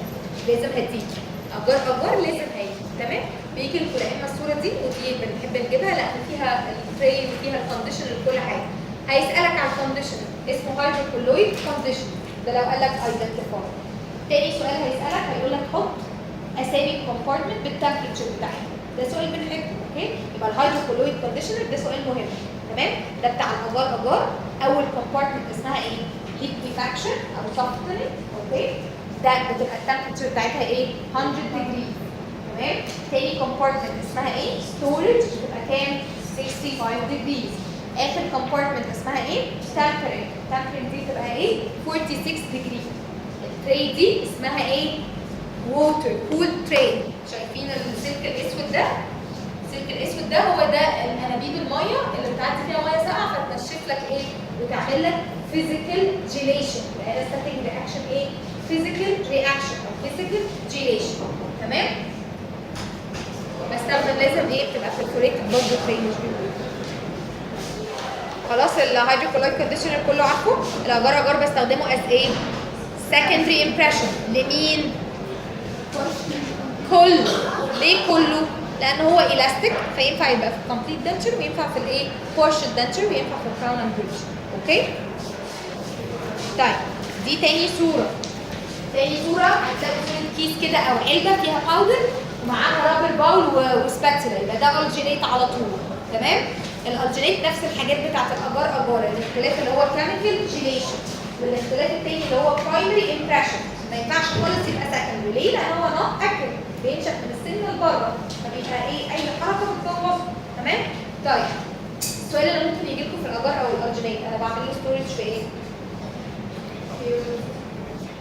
لازم هتيجي. اجار لازم هيجي. تمام؟ بيجي لكم يا اما الصوره دي ودي بنحب نجيبها لا فيها التري وفيها الكونديشن لكل حاجه. هيسالك على الكونديشن اسمه هيدروكولويد كونديشن. ده لو قال لك ايدنتيفاي. تاني سؤال هيسالك هيقول لك حط اسامي الكومبارتمنت بالتمبريتشر بتاعها. ده سؤال بنحبه. اوكي، يبقى الهيدروكولويد كونديشنر ده سؤال مهم. تمام، ده بتاع الاجار. اول كومبارتمنت اسمها ايه؟ ليكويفاكشن او سوفتنينج. اوكي، ده بتبقى التمبريتشر بتاعتها ايه؟ 100 ديجري. تمام. تاني كومبارتمنت اسمها ايه؟ ستورج، بتبقى كام؟ 65 ديجري. اخر كومبارتمنت اسمها ايه؟ تمبرينج. تمبرينج دي بتبقى ايه؟ 46 ديجري. التري دي اسمها ايه؟ ووتر كول تري. شايفين السلك الاسود ده؟ السلك الاسود ده هو ده الانابيب الميه اللي بتعدي فيها ميه ساقعه فتنشف لك ايه؟ وتعمل لك فيزيكال جيليشن. يبقى ستاتيك رياكشن ايه؟ فيزيكال رياكشن او فيزيكال جيليشن. تمام؟ بستخدم لازم ايه؟ بتبقى perforated برضه تري مش بيقول. خلاص الهيدروكولويد كونديشنر كله عارفه. الاجار بستخدمه از ايه؟ secondary impression. لمين؟ كله. ليه كله؟ لان هو الاستيك فينفع يبقى في الكومبليت دنتشر وينفع في الايه؟ بورشن دنتشر وينفع في الكراون اند بريدج. اوكي؟ طيب دي تاني صوره. تاني صوره هتلاقوا صوره كيس كده او علبه فيها باودر ومعاها رابر باول وسباتولا، يبقى ده الجينيت على طول. تمام؟ الالجينيت نفس الحاجات بتاعت الاجار. الاختلاف اللي هو كيميكال جيليشن، والاختلاف التاني اللي هو برايمري امبريشن. ما ينفعش خالص يبقى سكندري. ليه؟ لان هو نوت اكل، بينشف من السن لبره، فبيبقى ايه؟ اي حركه بتبوظه. تمام؟ طيب السؤال اللي ممكن يجي لكم في الاجار او الالجينيت، انا بعمل له ستورج في ايه؟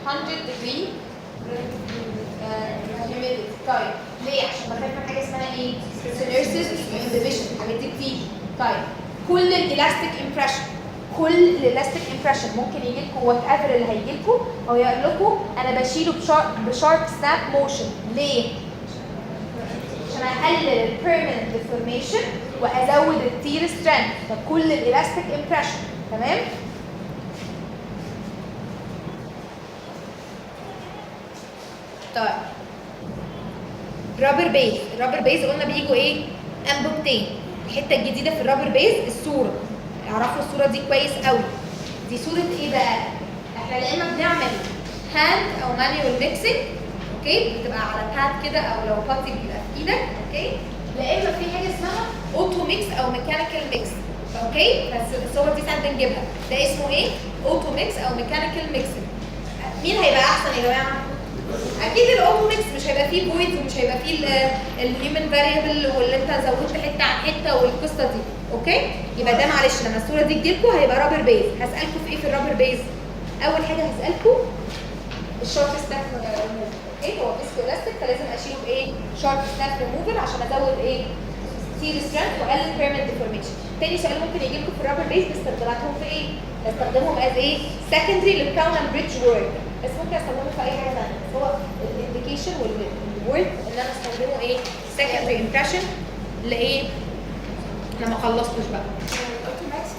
100 ديجري طيب ليه؟ عشان بخاف من حاجه اسمها ايه؟ سينيرسيس وانديفيشن. الحاجات دي بتيجي. طيب كل الالاستيك امبريشن، كل الالاستيك امبريشن ممكن يجي لكم وات ايفر اللي هيجي لكم او يقول لكم انا بشيله بشارب سناب موشن. ليه؟ عشان اقلل البيرمننت ديفورميشن وازود التير سترينث. فكل الالاستيك امبريشن. تمام؟ طيب رابر بيز. الرابر بيز قلنا بيجوا ايه؟ انبوبتين. الحته الجديده في الرابر بيز الصوره. اعرفوا الصوره دي كويس قوي. دي صوره ايه بقى؟ احنا يا اما بنعمل هاند او مانيوال ميكسنج، اوكي، بتبقى على باد كده، او لو باتي بيبقى في ايدك، اوكي، لا اما في حاجه اسمها اوتو ميكس او ميكانيكال ميكس. اوكي، بس الصور دي ساعات بنجيبها. ده اسمه ايه؟ اوتو ميكس او ميكانيكال ميكسنج. مين هيبقى احسن يا جماعه؟ اكيد الاوتو ميكس. مش هيبقى فيه فويد ومش هيبقى فيه الهيومن فاريبل واللي انت زودت حته عن حته والقصه دي. اوكي، يبقى ده معلش لما الصوره دي تجيلكوا هيبقى رابر بيز. هسالكوا في ايه في الرابر بيز؟ اول حاجه هسالكوا الشارب ستاف ريموفر. اوكي، هو فيسكو الاستيك فلازم اشيله بايه؟ شارب ستاف ريموفر عشان ازود ايه؟ تير سترينث واقلل بيرمننت ديفورميشن. تاني سؤال ممكن يجي لكم في الرابر بيز باستخداماتهم في ايه؟ بستخدمهم از ايه؟ سكندري للكراون اند بريدج وورك. بس ممكن استخدمه في اي حاجه ثانيه. بس هو الانديكيشن والورك ان انا استخدمه ايه؟ سكندري امبريشن لايه؟ انا ما خلصتش بقى. الاوتوماكس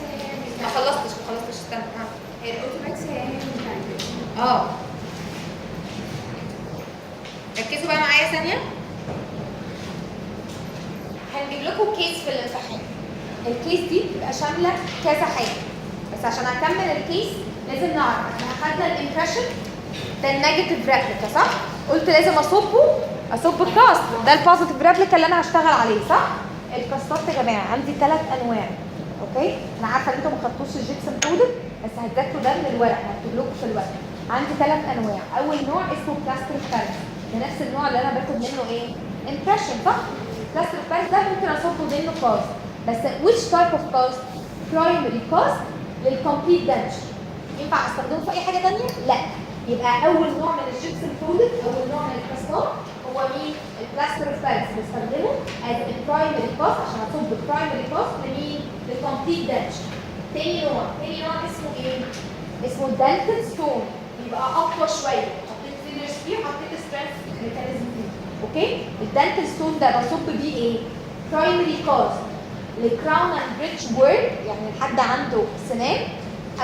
ما خلصتش استنى. هي الاوتوماكس هي ركزوا بقى معايا ثانيه. هنجيب لكم كيس في الامتحان. الكيس دي بتبقى شامله كذا حاجه، بس عشان اكمل الكيس لازم نعرف احنا اخدنا الامبريشن ده النيجاتيف ريبليكا صح؟ قلت لازم اصب الكاست. ده البوزيتيف ريبليكا اللي انا هشتغل عليه صح؟ الكاستات يا جماعه عندي 3 انواع. اوكي؟ انا عارفه ان انتوا ما خدتوش الجيبسون بودر بس هتذاكروا ده من الورق، هكتب لكم في الورق. عندي 3 انواع. اول نوع اسمه بلاستر بارس، ده نفس النوع اللي انا باخد منه ايه؟ امبريشن صح؟ بلاستر بارس ده ممكن اصبه منه كاست، بس which type of cast؟ primary cast للكومبليت دنتشر. ينفع استخدمه في اي حاجه ثانيه؟ لا. يبقى اول نوع من الجيبسون بودر، اول نوع من الكاستات هو مين؟ البلاستر بارس. بستخدمه as a primary cast عشان اصب البرايمري كاست لمين؟ للكومبليت دنتشر. تاني نوع اسمه ايه؟ اسمه دنتل ستون، يبقى اقوى شويه، حطيت فيلرز فيه وحطيت سترينث ميكانيزم فيه. اوكي؟ الدنتل ستون ده بصب بيه ايه؟ برايمري كاست للكراون اند بريدج وورك، يعني لحد عنده سنان،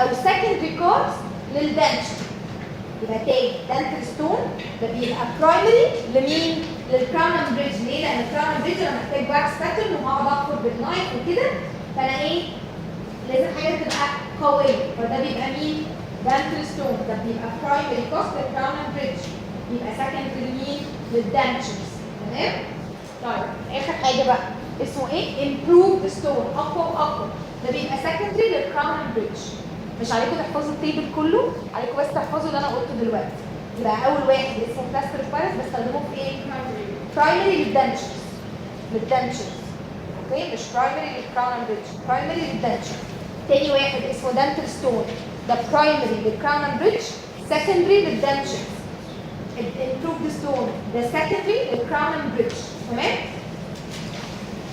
او سكندري كاست للدنتشر. يبقى تاني دنتل ستون ده بيبقى برايمري لمين؟ للكراون اند بريدج. ليه؟ لان الكراون اند بريدج انا محتاج واكس باترن وهقعد اخرج بالنايف وكده، فانا ايه؟ لازم حاجه تبقى قويه، فده بيبقى مين؟ دنتل ستون ده بيبقى برايمري كاست للكراون اند بريدج. يبقى سكندري لمين؟ للدنتشرز. تمام؟ طيب اخر حاجه بقى اسمه ايه؟ امبروف ستون، اقوى واقوى. ده بيبقى سكندري للكراون بريدج. مش عليكم تحفظوا التيبل كله، عليكم بس تحفظوا اللي انا قلته دلوقتي. يبقى اول واحد اسمه بلاستر اوف باريس بستخدمه في ايه؟ برايمري للدنتشرز. للدنتشرز. اوكي؟ مش برايمري للكراون بريدج، برايمري للدنتشر. تاني واحد اسمه دنتل ستون، ده برايمري للكراون بريدج، سكندري للدنتشرز. الامبروف ستون ده سكندري للكراون بريدج. تمام؟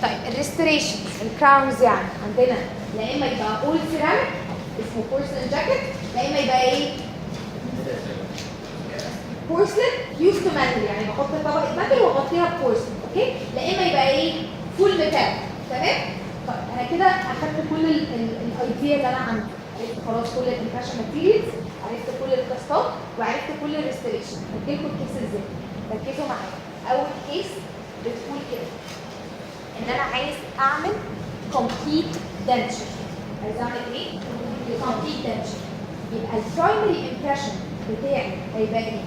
طيب الريستوريشن الكراونز يعني عندنا لا اما يبقى اول سيراميك اسمه بورسلين جاكيت، لا اما يبقى ايه؟ بورسلين يوز تو ماتل، يعني بحط طبقه ماتل واغطيها ببورسلين. اوكي؟ لا اما يبقى ايه؟ فول ميتال. تمام؟ طيب انا كده اخدت كل الايديا اللي انا عندي، عرفت خلاص كل الامبريشن ماتيريالز، عرفت كل الكاستات، وعرفت كل الريستوريشن. هديلكم الكيس ازاي؟ ركزوا معايا. اول كيس بتقول كده ان انا عايز اعمل complete denture. عايز اعمل ايه؟ complete denture. يبقى البرايمري امبريشن بتاعي هيبقى ايه؟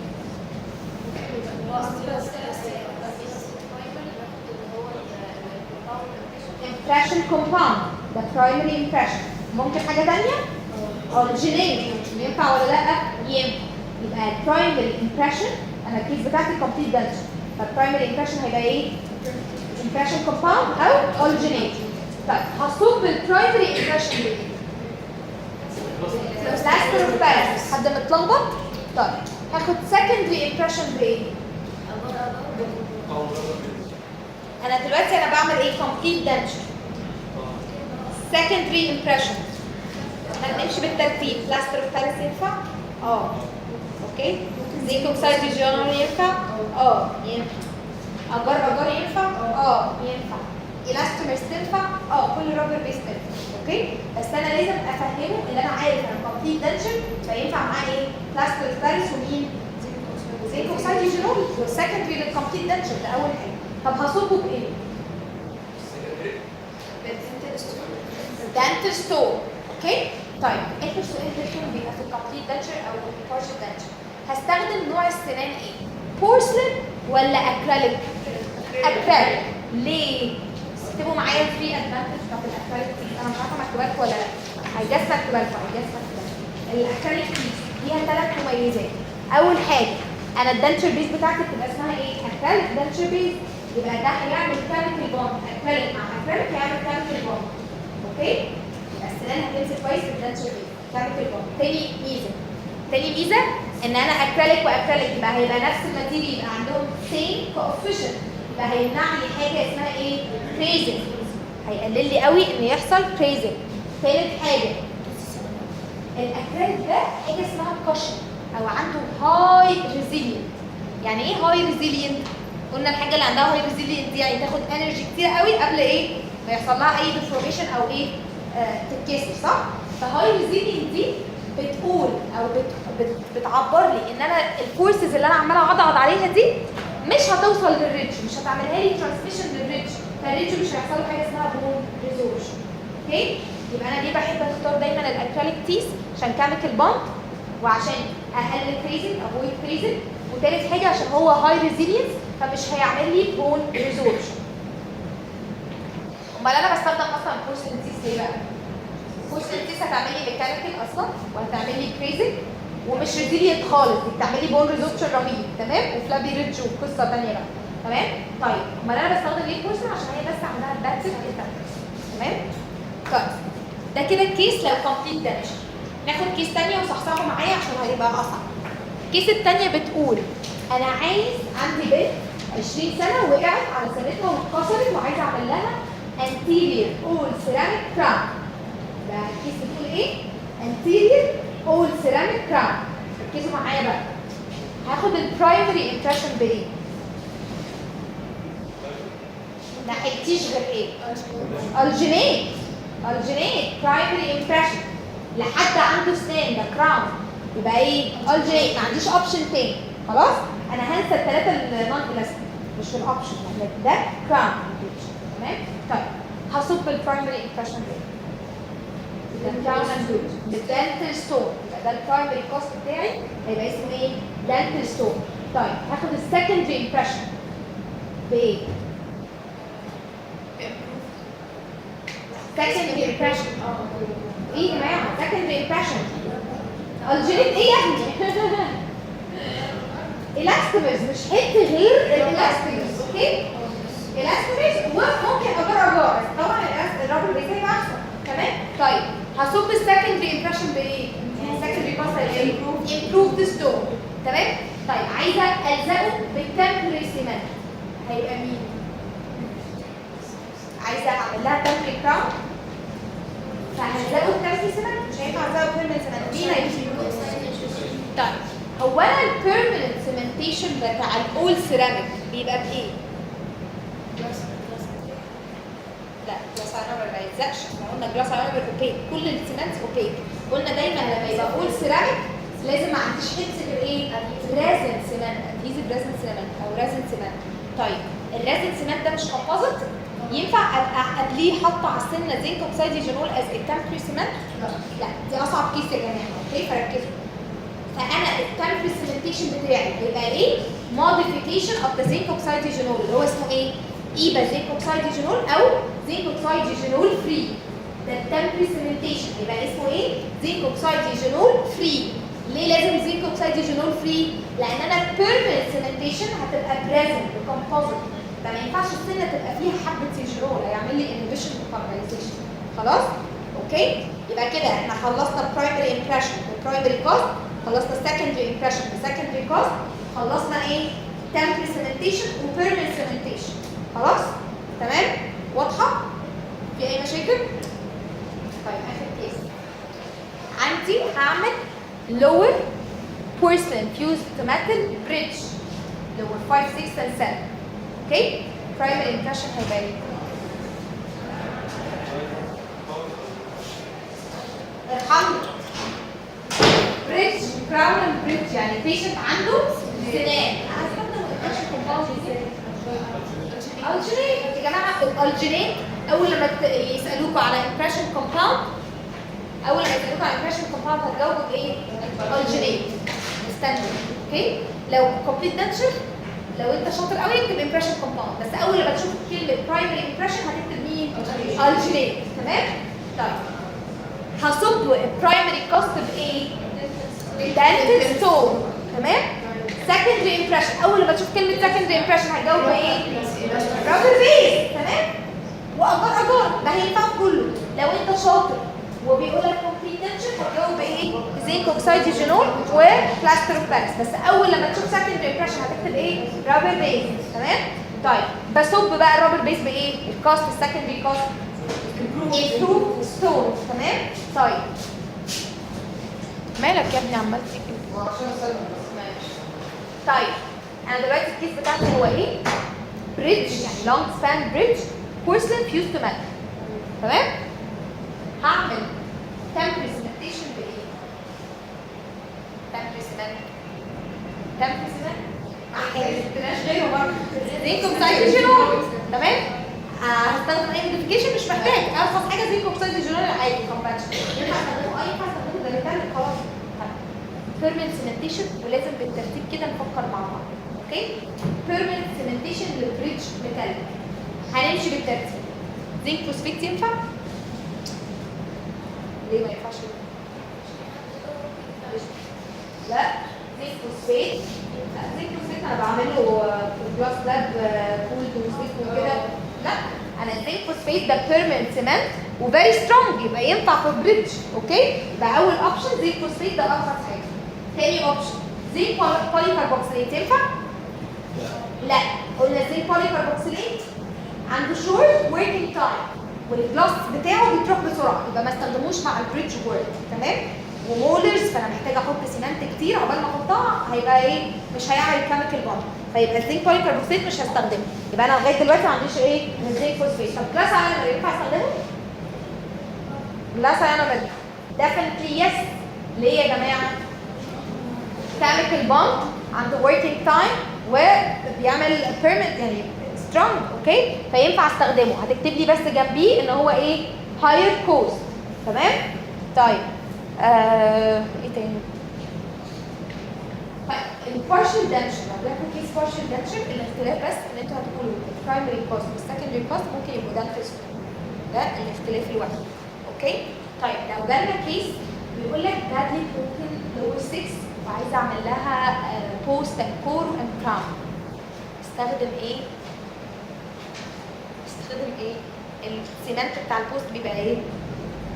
impression compound، ده primary impression. ممكن حاجة تانية؟ originate ينفع ولا لأ؟ ينفع. يبقى primary impression أنا الكيس بتاعتي complete denture. فالبرايمري impression هيبقى إيه؟ impression compound أو originate. طيب هصب البرايمري impression بإيه؟ plaster of Paris. حد متلخبط؟ طيب هاخد secondary impression بإيه؟ أنا دلوقتي أنا بعمل إيه؟ complete denture. secondary impression. هنمشي بالترتيب. plaster of Paris ينفع؟ اوكي. زنك اوكسيد ريجيونال ينفع؟ ينفع. اجار ينفع؟ ينفع. الاستومرز تنفع؟ كل رابر بيس تنفع. اوكي؟ بس انا لازم افهمه ان انا عارف انا كومبليت دنشن فينفع معاه ايه؟ plaster of Paris ومين؟ زنك اوكسيد ريجيونال. secondary للكومبليت دنشن ده اول حاجه. طب هصبه بايه؟ دانتل ستون. اوكي؟ طيب اخر سؤال ده بيبقى في الكومبليت دنشر او البارشل دنشر. هستخدم نوع السنان ايه؟ بورسلين ولا اكريليك؟ اكريليك. ليه؟ اكتبوا معايا 3 ادفانتج بتاعت الاكريليك. انا مش عارفه مكتوبه لكم ولا لا. هيجس مكتوبه لكم، الاكريليك ليها 3 مميزات. اول حاجه انا الدنشر بيز بتاعتي بتبقى اسمها ايه؟ اكريليك دنشر بيز. يبقى ده هيعمل كيميكال بوند. اكريليك مع اكريليك هيعمل كيميكال بوند. اوكي؟ يبقى السنان هتمسك كويس بالدنشر بيز. كيميكال بوند. تاني ميزه ان انا اكريليك واكريليك يبقى هيبقى نفس الماتيريال، يبقى عندهم سيم كوفيشنت، يبقى هيمنع لي حاجه اسمها ايه؟ كريزنج. هيقلل لي قوي ان يحصل كريزنج. ثالث حاجه الاكريليك ده حاجه اسمها كوشن او عنده هاي ريزيلينت. يعني ايه هاي ريزيلينت؟ قلنا الحاجه اللي عندها هاي ريزيلينت دي يعني تاخد انرجي كتير قوي قبل ايه؟ ما يحصل لها اي ديفورميشن او ايه؟ تتكسر، صح؟ فهاي ريزيلينت دي بتقول او بتعبر لي ان انا الفورسز اللي انا عماله اعضغط عليها دي مش هتوصل للريدج، مش هتعملها لي ترانسميشن للريدج، فالريدج مش هيحصل له حاجه اسمها بون ريزورشن. اوكي؟ يبقى انا ليه بحب اختار دايما الاكريليك تيس؟ عشان كيميكال بوند، وعشان اقلل كريزنج، افويد كريزنج، وثالث حاجه عشان هو هاي ريزيلينس فمش هيعمل لي بون ريزورشن. امال انا بستخدم اصلا بورسلين تيس ليه بقى؟ بورسلين تيس هتعمل لي ميكانيكال اصلا وهتعمل لي كريزنج ومش ريزيلينت خالص، دي بتعمل لي بون ريزورشن رهيب. تمام؟ وفلابي ريدج وقصه ثانيه بقى. تمام؟ طيب امال انا بستخدم ليه بورسلين؟ عشان هي بس عندها باتسل افكت. تمام؟ طيب ده كده الكيس لو كومبليت دانشر. ناخد كيس ثانيه وصحصحوا معايا عشان هيبقى اصعب. الكيس الثانيه بتقول انا عايز عندي بنت 20 سنه وقعت على سنتها واتكسرت وعايزه اعمل لها anterior all ceramic crown. ده الكيس بتقول ايه؟ anterior all ceramic crown. ركزوا معايا بقى. هاخد البرايمري امبريشن بايه؟ ما حلتيش غير ايه؟ الجينيت برايمري امبريشن. لحد عنده سنان ده كراون يبقى ايه؟ الجينيت. ما عنديش اوبشن تاني. خلاص؟ انا هنسى الثلاثه النون الاستيك مش في الاوبشن، ده كراون. تمام؟ طيب هصب البرايمري امبريشن بايه؟ الكراون اند روت بالدنتل ستون. يبقى ده البرايمري كوست بتاعي هيبقى اسمه ايه؟ دنتل ستون. طيب هاخد السكندري امبريشن بايه؟ secondary impression ايه يا جماعه secondary impression الجينيت ايه يا ابني elastomers مش حته غير elastomers اوكي elastomers وممكن اجار طبعا الرابر بيسيب احسن تمام طيب هصب السكندري امبريشن بايه؟ السكندري باس ايه؟ improve the stone تمام طيب عايزه الزقه بالتمبري سيمنت هيبقى مين؟ عايزه اعمل لها تمبري كراون فهزقه التمبري سيمنت مش هينفع ازقه بيرمننت سيمنت مين هيجي؟ طيب هو انا البيرمننت سيمنتيشن بتاع الاول سيراميك بيبقى بايه؟ لا جلاس ايرون ما يلزقش احنا قلنا جلاس ايرون اوبيك كل السيمنت اوبيك قلنا دايما لما يبقى اول سيراميك لازم ما عنديش حته غير ايه؟ رازن سيمنت ادهيزيف رازن سيمنت او رازن سيمنت طيب الرازن سيمنت ده مش كومبوزيت ينفع ابقى قبليه حاطه على السنه زنك اوكسيد جينول از التمبري سيمنت؟ لا دي اصعب كيس يا جماعه اوكي فركزوا فانا التمبري سيمنتيشن بتاعي هيبقى ايه؟ موديفيكيشن اوف ذا زنك اوكسيد جينول اللي هو اسمه ايه؟ ايبا زنك اوكسيد جينول او زنك اوكسيد جينول فري ده التمبري سيمنتيشن يبقى اسمه ايه؟ زنك اوكسيد جينول فري ليه لازم زنك اوكسيد جينول فري؟ لان انا البيرمننت سيمنتيشن هتبقى بريزنت كومبوزيت فما ينفعش السنه تبقى فيها حبه سيجرول هيعمل لي انهبيشن وكاربونايزيشن خلاص؟ اوكي؟ يبقى كده احنا خلصنا البرايمري امبريشن والبرايمري كوست خلصنا السكندري امبريشن والسكندري كوست خلصنا ايه؟ تمبري سيمنتيشن وبيرمننت سيمنتيشن خلاص؟ تمام؟ واضحه؟ في اي مشاكل؟ طيب اخر كيس عندي هعمل lower porcelain fused to metal bridge lower 5 6 and 7 اوكي primary impression هيبقى ايه؟ ارحمني bridge crown and bridge يعني patient عنده سنان هستخدم الامبريشن كومباوند ازاي؟ الجينيت يا جماعه الجينيت اول لما يسالوكوا على impression compound اول ما يسالوكوا على impression compound هتجاوبوا بايه؟ الجينيت ستاندرد اوكي لو كومبليت دنشر لو انت شاطر قوي اكتب امبريشن كومباوند بس اول لما تشوف كلمه برايمري امبريشن هتكتب مين؟ الجينيت تمام؟ طيب هصب البرايمري كوست بايه؟ دنتل ستون تمام؟ سكندري امبريشن اول لما تشوف كلمه سكندري امبريشن هتجاوب بايه؟ رابر بيس تمام؟ واجار ما هينفع كله لو انت شاطر وبيقول لك كومبليت دنشر هتجاوب بايه؟ زنك اوكسيد جينول وبلاستر اوف باريس بس اول لما تشوف سكندري امبريشن هتكتب ايه؟ رابر بيس تمام؟ طيب بصب بقى الرابر بيس بايه؟ الكاست السكندري كاست امبروف ستون تمام؟ طيب مالك يا ابني عمال تيجي؟ طيب انا دلوقتي الكيس بتاعتي هو ايه؟ بريدج يعني لونج سبان بريدج بورسلين فيوز تو ميتال تمام؟ هعمل تمبري سيمنتيشن بايه؟ تمبري سيمنت تمبري سيمنت ما غيره برضه زنك اوكسيد جينول تمام؟ هستخدم اي موديفيكيشن مش محتاج ارخص حاجه زنك اوكسيد جينول عادي كومباتشن ينفع استخدمه ينفع استخدمه ده ميتال خلاص بيرمننت سيمنتيشن ولازم بالترتيب كده نفكر مع بعض اوكي؟ بيرمننت سيمنتيشن للبريدج ميتال هنمشي بالترتيب زنك فوسفيت ينفع؟ ليه ما ينفعش؟ لا زنك فوسفيت لا زنك فوسفيت انا بعمله في الجلاس لاب كولد وزيت وكده لا انا الزنك فوسفيت ده بيرمننت سيمنت وفيري سترونج يبقى ينفع في بريدج اوكي يبقى اول اوبشن زنك فوسفيت ده ارخص حاجه تاني اوبشن زنك بولي كاربوكسيليت ينفع؟ لا قلنا زنك بولي كاربوكسيليت عنده شورت وركينج تايم والجلاس بتاعه بيتروح بسرعه يبقى ما استخدموش مع البريدج وورد تمام ومولرز فانا محتاجه احط سيمنت كتير عقبال ما احطها هيبقى ايه مش هيعمل كيميكال بوند فيبقى الزنك بولي كاربوكسيليت مش هستخدمه يبقى انا لغايه دلوقتي ما عنديش ايه من الزنك فوسفيت طب جلاس ايونر ينفع استخدمه؟ جلاس ايونر ديفنتلي يس ليه يا جماعه؟ كيميكال بوند عنده وركينج تايم وبيعمل بيرمنت يعني سترونج اوكي فينفع استخدمه هتكتب لي بس جنبيه ان هو ايه هاير كوست تمام طيب ايه تاني طيب البارشل دنشن لو جالكوا كيس بارشل دنشن الاختلاف بس ان انتوا هتقولوا البرايمري كوست والسكندري كوست ممكن يبقوا دنتس، ده الاختلاف الوحيد. اوكي طيب لو جالنا كيس بيقول لك بادلي بروكن لور 6 وعايزه اعمل لها بوست اند كور اند كراون، استخدم ايه؟ السيمنت بتاع البوست بيبقى ايه؟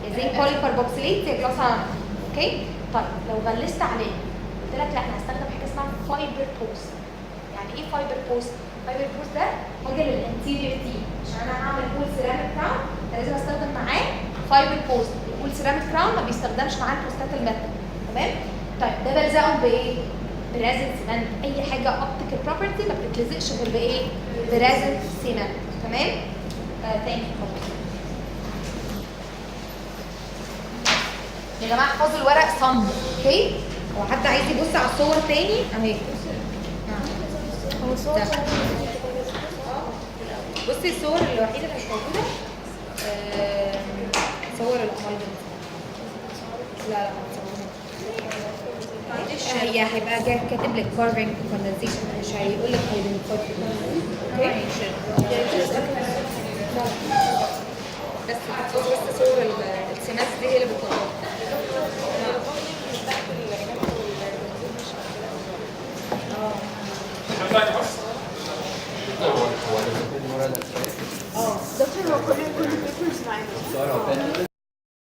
يا زي بولي كاربوكسيليت يا جلاس عام. اوكي طيب لو غلست عليه قلت لك لا انا هستخدم حاجه اسمها فايبر بوست. يعني ايه فايبر بوست؟ فايبر بوست ده حاجه للانتيريور تي، عشان انا هعمل بول سيراميك كراون لازم استخدم معاه فايبر بوست. البول سيراميك كراون ما بيستخدمش معاه البوستات الميتال. تمام؟ طيب ده بلزقهم بايه؟ برازل سيمنت. اي حاجه اوبتيكال بروبرتي ما بتتلزقش غير بايه؟ برازل سيمنت. تمام؟ ثانك يو. يا جماعه احفظوا الورق صم. اوكي؟ هو حد عايز يبص على الصور تاني اهي. هو صوت بصي الصور الوحيده اللي مش موجوده صور الامالجم. لا لا ما تصورهاش. هي هيبقى جاي كاتب لك كارفنج كوندنسيشن، مش هيقول لك ايدنتيفاي. اوكي بس صور السمات دي هي اللي بتطلع. دكتور هو كل البيبرز معانا